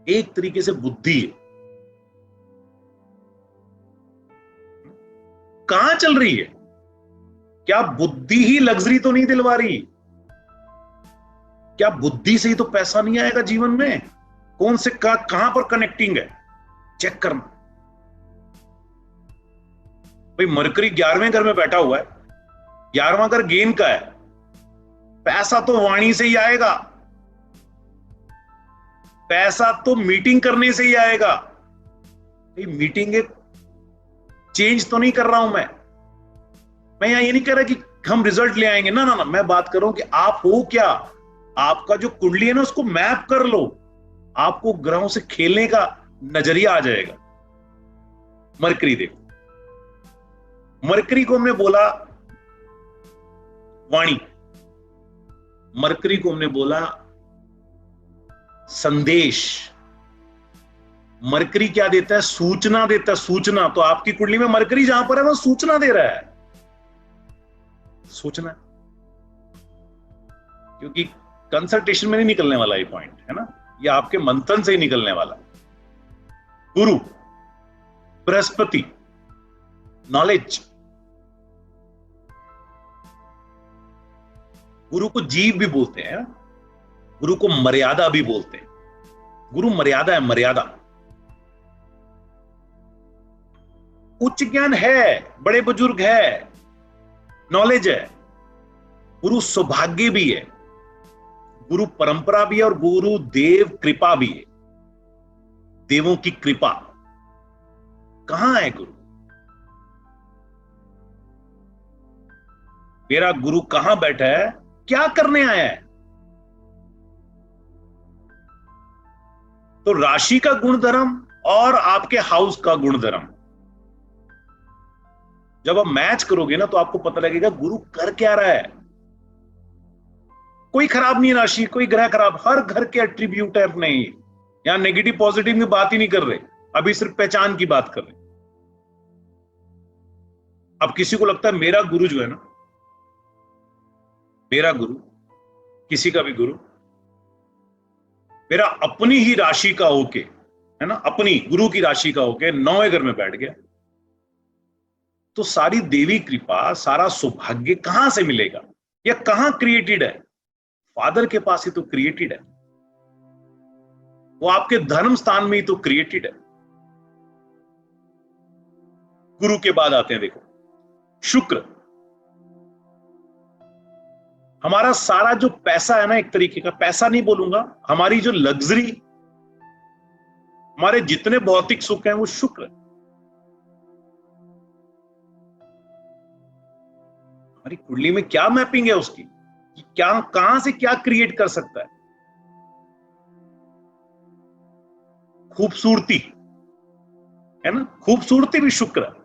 एक तरीके से बुद्धि है। कहां चल रही है? क्या बुद्धि ही लग्जरी तो नहीं दिलवा रही? क्या बुद्धि से ही तो पैसा नहीं आएगा जीवन में? कौन से कहां पर कनेक्टिंग है, चेक करना भाई। मरकरी 11वें घर में बैठा हुआ है, 11वां घर गेन का है, पैसा तो वाणी से ही आएगा, पैसा तो मीटिंग करने से ही आएगा। मीटिंग एक चेंज तो नहीं कर रहा हूं मैं यहां ये नहीं कह रहा कि हम रिजल्ट ले आएंगे, ना ना ना, मैं बात कर रहा हूं कि आप हो क्या, आपका जो कुंडली है ना उसको मैप कर लो, आपको ग्रहों से खेलने का नजरिया आ जाएगा। मरकरी देखो, मरकरी को हमने बोला वाणी, मरकरी को हमने बोला संदेश। मरकरी क्या देता है? सूचना देता है, सूचना। तो आपकी कुंडली में मरकरी जहां पर है वो सूचना दे रहा है, सूचना। क्योंकि कंसल्टेशन में नहीं निकलने वाला ये पॉइंट है ना, ये आपके मंथन से ही निकलने वाला। गुरु, बृहस्पति, नॉलेज। गुरु को जीव भी बोलते हैं, गुरु को मर्यादा भी बोलते हैं। गुरु मर्यादा है, मर्यादा। उच्च ज्ञान है, बड़े बुजुर्ग है, नॉलेज है। गुरु सौभाग्य भी है, गुरु परंपरा भी है, और गुरु देव कृपा भी है, देवों की कृपा। कहां है गुरु? मेरा गुरु कहां बैठा है, क्या करने आया है? तो राशि का गुणधर्म और आपके हाउस का गुणधर्म जब आप मैच करोगे ना, तो आपको पता लगेगा गुरु कर क्या रहा है। कोई खराब नहीं है राशि, कोई ग्रह खराब, हर घर के एट्रीब्यूट है अपने ही। यहां नेगेटिव पॉजिटिव की बात ही नहीं कर रहे, अभी सिर्फ पहचान की बात कर रहे। अब किसी को लगता है मेरा गुरु जो है ना, मेरा गुरु, किसी का भी गुरु, मेरा अपनी ही राशि का होके, है ना, अपनी गुरु की राशि का होके 9वें घर में बैठ गया, तो सारी देवी कृपा, सारा सौभाग्य कहां से मिलेगा? या कहां क्रिएटेड है? फादर के पास ही तो क्रिएटेड है, वो आपके धर्म स्थान में ही तो क्रिएटेड है। गुरु के बाद आते हैं, देखो, शुक्र। हमारा सारा जो पैसा है ना, एक तरीके का पैसा नहीं बोलूंगा, हमारी जो लग्जरी, हमारे जितने भौतिक सुख हैं, वो शुक्र है। हमारी कुंडली में क्या मैपिंग है उसकी, क्या कहां से क्या क्रिएट कर सकता है? खूबसूरती है ना, खूबसूरती भी शुक्र है।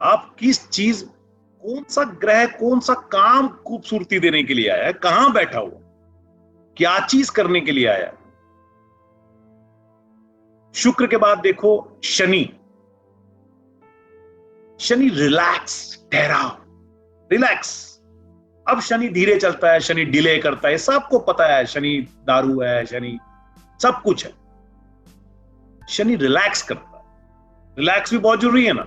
आप किस चीज, कौन सा ग्रह, कौन सा काम खूबसूरती देने के लिए आया है, कहां बैठा हुआ, क्या चीज करने के लिए आया? शुक्र के बाद देखो शनि। शनि रिलैक्स, ठहराव, रिलैक्स। अब शनि धीरे चलता है, शनि डिले करता है, सबको पता है। शनि दारू है, शनि सब कुछ है। शनि रिलैक्स करता है, रिलैक्स भी बहुत जरूरी है ना।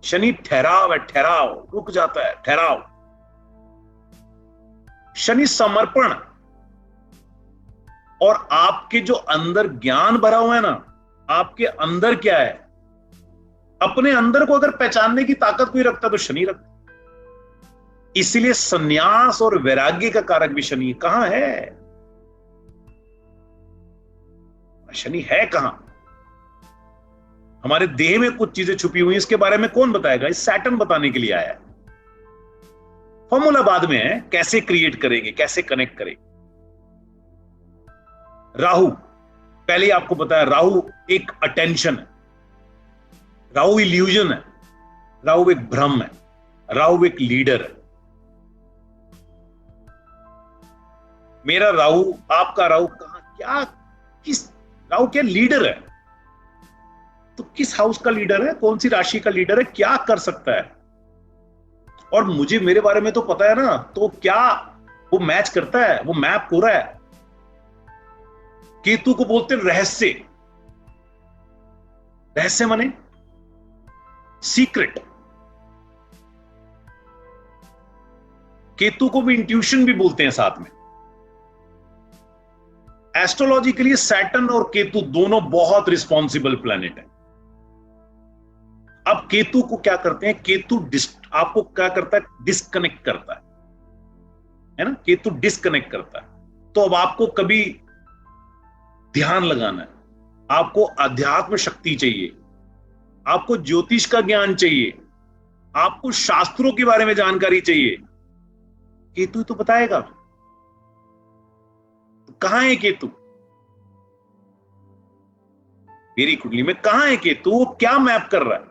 शनि ठहराव है, ठहराव, रुक जाता है, ठहराव। शनि समर्पण, और आपके जो अंदर ज्ञान भरा हुआ है ना, आपके अंदर क्या है, अपने अंदर को अगर पहचानने की ताकत कोई रखता है तो शनि रखता। इसलिए संन्यास और वैराग्य का कारक भी शनि। कहां है शनि? है कहां? हमारे देह में कुछ चीजें छुपी हुई, इसके बारे में कौन बताएगा? इस सैटर्न बताने के लिए आया है। फॉर्मूला बाद में है, कैसे क्रिएट करेंगे, कैसे कनेक्ट करेंगे। राहु, पहले आपको बताया, राहु एक अटेंशन है, राहु इल्यूजन है, राहु एक भ्रम है, राहु एक लीडर है। मेरा राहु, आपका राहु कहां, क्या, किस राहु क्या लीडर है? तो किस हाउस का लीडर है, कौन सी राशि का लीडर है, क्या कर सकता है? और मुझे मेरे बारे में तो पता है ना, तो क्या वो मैच करता है, वो मैप हो रहा है। केतु को बोलते हैं रहस्य। रहस्य माने सीक्रेट। केतु को भी इंट्यूशन भी बोलते हैं साथ में। एस्ट्रोलॉजी के लिए सैटर्न और केतु दोनों बहुत रिस्पॉन्सिबल प्लैनेट है। अब केतु को क्या करते हैं, केतु आपको क्या करता है, डिस्कनेक्ट करता है ना, केतु डिस्कनेक्ट करता है। तो अब आपको कभी ध्यान लगाना है, आपको अध्यात्म शक्ति चाहिए, आपको ज्योतिष का ज्ञान चाहिए, आपको शास्त्रों के बारे में जानकारी चाहिए, केतु तो बताएगा। तो कहां है केतु मेरी कुंडली में, कहां है केतु, वो क्या मैप कर रहा है,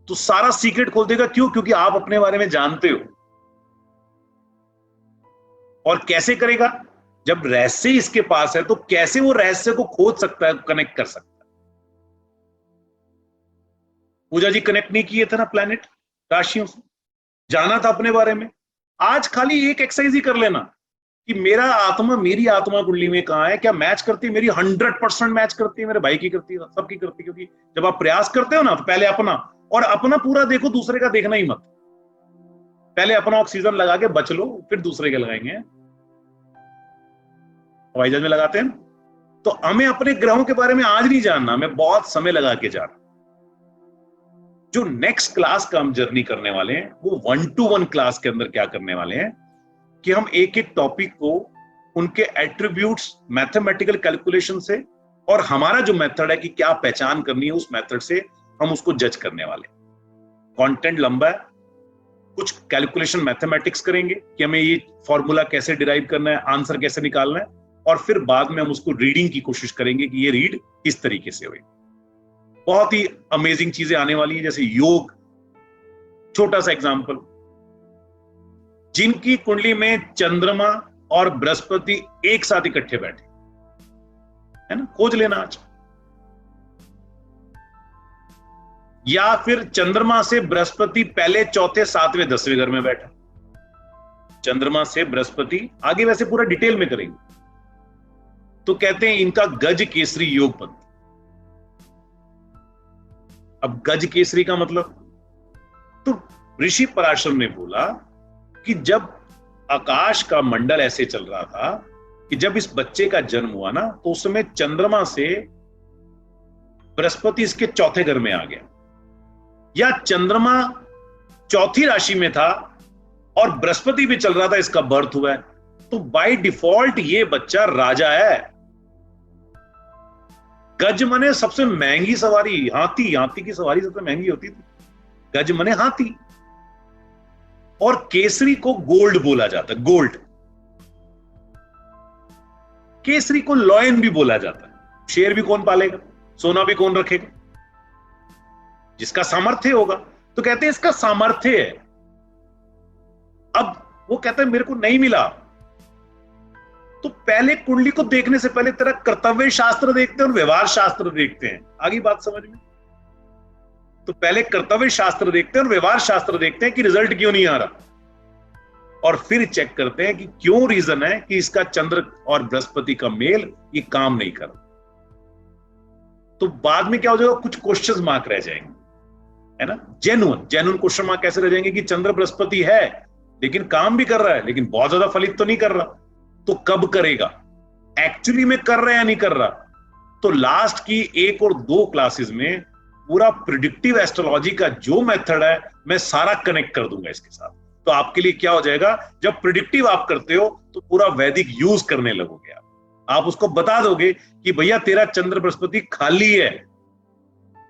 तो सारा सीक्रेट खोल देगा। क्यों? क्योंकि आप अपने बारे में जानते हो। और कैसे करेगा? जब रहस्य इसके पास है तो कैसे वो रहस्य को खोज सकता है, कनेक्ट कर सकता है। पूजा जी कनेक्ट नहीं किए थे ना प्लैनेट राशियों से, जाना था अपने बारे में। आज खाली एक एक्सरसाइज ही कर लेना कि मेरा आत्मा, मेरी आत्मा कुंडली में कहां है, क्या मैच करती है, मेरी 100% मैच करती है, मेरे भाई की करती है, सबकी करती है। क्योंकि जब आप प्रयास करते हो ना, तो पहले अपना, और अपना पूरा देखो, दूसरे का देखना ही मत। पहले अपना ऑक्सीजन लगा के बच लो, फिर दूसरे के लगाएंगे। हवाई जहाज में लगाते हैं। तो हमें अपने ग्रहों के बारे में आज नहीं जानना, हमें बहुत समय लगा के जाना। जो नेक्स्ट क्लास का हम जर्नी करने वाले हैं, वो 1-to-1 क्लास के अंदर क्या करने वाले हैं कि हम एक एक टॉपिक को उनके एट्रीब्यूट्स मैथमेटिकल कैलकुलेशन से, और हमारा जो मेथड है कि क्या पहचान करनी है, उस मेथड से हम उसको जज करने वाले। कंटेंट लंबा है, कुछ कैलकुलेशन मैथमेटिक्स करेंगे कि हमें ये फॉर्मूला कैसे डिराइव करना है, आंसर कैसे निकालना है, और फिर बाद में हम उसको रीडिंग की कोशिश करेंगे कि ये रीड किस तरीके से हुई। बहुत ही अमेजिंग चीजें आने वाली हैं, जैसे योग। छोटा सा एग्जांपल, जिनकी कुंडली में चंद्रमा और बृहस्पति एक साथ इकट्ठे बैठे है ना, खोज लेना आज। या फिर चंद्रमा से बृहस्पति पहले, चौथे, 7वें, 10वें घर में बैठा, चंद्रमा से बृहस्पति, आगे वैसे पूरा डिटेल में करेंगे। तो कहते हैं इनका गज केसरी योग बनता। अब गज केसरी का मतलब, तो ऋषि पराशर ने बोला कि जब आकाश का मंडल ऐसे चल रहा था कि जब इस बच्चे का जन्म हुआ ना, तो उस समय चंद्रमा से बृहस्पति इसके चौथे घर में आ गया, या चंद्रमा चौथी राशि में था और बृहस्पति भी चल रहा था, इसका बर्थ हुआ है। तो बाय डिफॉल्ट ये बच्चा राजा है। गज मने सबसे महंगी सवारी, हाथी, हाथी की सवारी सबसे महंगी होती थी। गज मने हाथी, और केसरी को गोल्ड बोला जाता है, गोल्ड। केसरी को लॉयन भी बोला जाता है। शेर भी कौन पालेगा, सोना भी कौन रखेगा, जिसका सामर्थ्य होगा। तो कहते हैं इसका सामर्थ्य है। अब वो कहता है मेरे को नहीं मिला, तो पहले कुंडली को देखने से पहले तेरा कर्तव्य शास्त्र देखते हैं और व्यवहार शास्त्र देखते हैं। आगे बात समझ में? तो पहले कर्तव्य शास्त्र देखते हैं और व्यवहार शास्त्र देखते हैं कि रिजल्ट क्यों नहीं आ रहा, और फिर चेक करते हैं कि क्यों रीजन है कि इसका चंद्र और बृहस्पति का मेल ये काम नहीं कर रहा। तो बाद में क्या हो जाएगा, कुछ क्वेश्चन मार्क रह जाएंगे, है ना। जेन्युइन क्वेश्चन मार्क कैसे रह जाएंगे कि चंद्र बृहस्पति है लेकिन काम भी कर रहा है, लेकिन बहुत ज्यादा फलित तो नहीं कर रहा। तो कब करेगा, एक्चुअली में कर रहा है या नहीं कर रहा। तो लास्ट की 1 और 2 क्लासेस में पूरा प्रिडिक्टिव एस्ट्रोलॉजी का जो मेथड है मैं सारा कनेक्ट कर दूंगा इसके साथ। तो आपके लिए क्या हो जाएगा, जब प्रिडिक्टिव आप करते हो तो पूरा वैदिक यूज करने लगोगे। आप उसको बता दोगे कि भैया तेरा चंद्र बृहस्पति खाली है,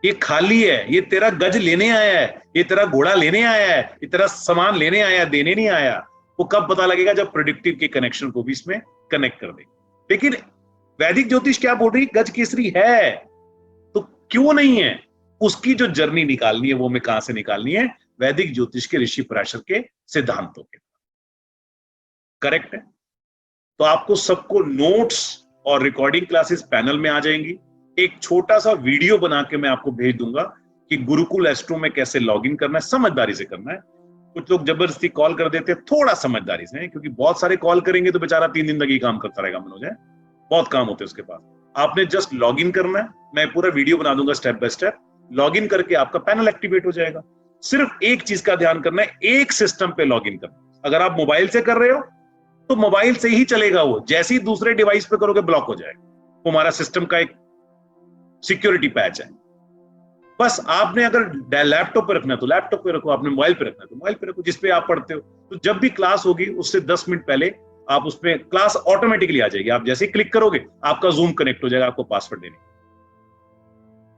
ये खाली है, ये तेरा गज लेने आया है, ये तेरा घोड़ा लेने आया है, ये तेरा सामान लेने आया, देने नहीं आया। वो कब पता लगेगा, जब प्रेडिक्टिव के कनेक्शन को भी इसमें कनेक्ट कर देंगे। लेकिन वैदिक ज्योतिष क्या बोल रही, गज केसरी है तो क्यों नहीं है, उसकी जो जर्नी निकालनी है वो हमें कहां से निकालनी है, वैदिक ज्योतिष के ऋषि पराशर के सिद्धांतों के। करेक्ट है। तो आपको सबको नोट्स और रिकॉर्डिंग क्लासेस पैनल में आ जाएंगी। एक छोटा सा वीडियो बना के मैं आपको भेज दूंगा कि गुरुकुल एस्ट्रो में कैसे लॉगिन करना है, समझदारी से करना है। कुछ लोग जबरदस्ती कॉल कर देते हैं, थोड़ा समझदारी से, क्योंकि बहुत सारे कॉल करेंगे तो बेचारा 3 दिन तक ही काम करता रहेगा, मनोज है, बहुत काम होते हैं उसके पास। आपने जस्ट लॉगिन करना है, मैं पूरा वीडियो बना दूंगा स्टेप बाय स्टेप। लॉगिन करके आपका पैनल एक्टिवेट हो जाएगा। सिर्फ एक चीज का ध्यान करना है, एक सिस्टम पे लॉगिन करना। अगर आप मोबाइल से कर रहे हो तो मोबाइल से ही चलेगा, वो जैसे ही दूसरे डिवाइस पे करोगे ब्लॉक हो जाएगा। वो हमारा सिस्टम का एक सिक्योरिटी पैच है। बस आपने अगर लैपटॉप पे रखना है तो लैपटॉप पे रखो, आपने मोबाइल पे रखना है तो मोबाइल पे रखो, जिसपे आप पढ़ते हो। तो जब भी क्लास होगी उससे 10 मिनट पहले आप उसमें, क्लास ऑटोमेटिकली आ जाएगी, आप जैसे ही क्लिक करोगे आपका जूम कनेक्ट हो जाएगा आपको पासवर्ड देने,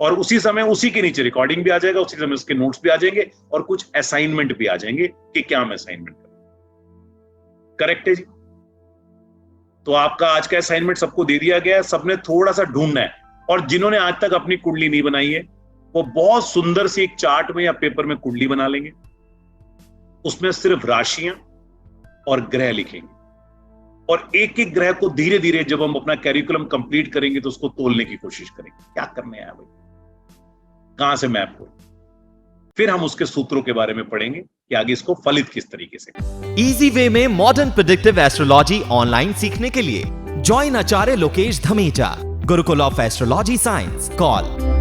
और उसी समय उसी के नीचे रिकॉर्डिंग भी आ जाएगा, उसी समय उसके नोट्स भी आ जाएंगे और कुछ असाइनमेंट भी आ जाएंगे कि क्या हम असाइनमेंट करें। करेक्ट है जी? तो आपका आज का असाइनमेंट सबको दे दिया गया है, सबने थोड़ा सा ढूंढना है, और जिन्होंने आज तक अपनी कुंडली नहीं बनाई है वो बहुत सुंदर सी एक चार्ट में या पेपर में कुंडली बना लेंगे, उसमें सिर्फ राशियां और ग्रह लिखेंगे, और एक एक ग्रह को धीरे धीरे जब हम अपना कैरिकुलम कंप्लीट करेंगे तो उसको तोलने की कोशिश करेंगे, क्या करने आया भाई, कहां से मैप हो, फिर हम उसके सूत्रों के बारे में पढ़ेंगे कि आगे इसको फलित किस तरीके से। इजी वे में मॉडर्न प्रेडिक्टिव एस्ट्रोलॉजी ऑनलाइन सीखने के लिए join Acharya Lokesh Dhamija, Gurukul of astrology science. Call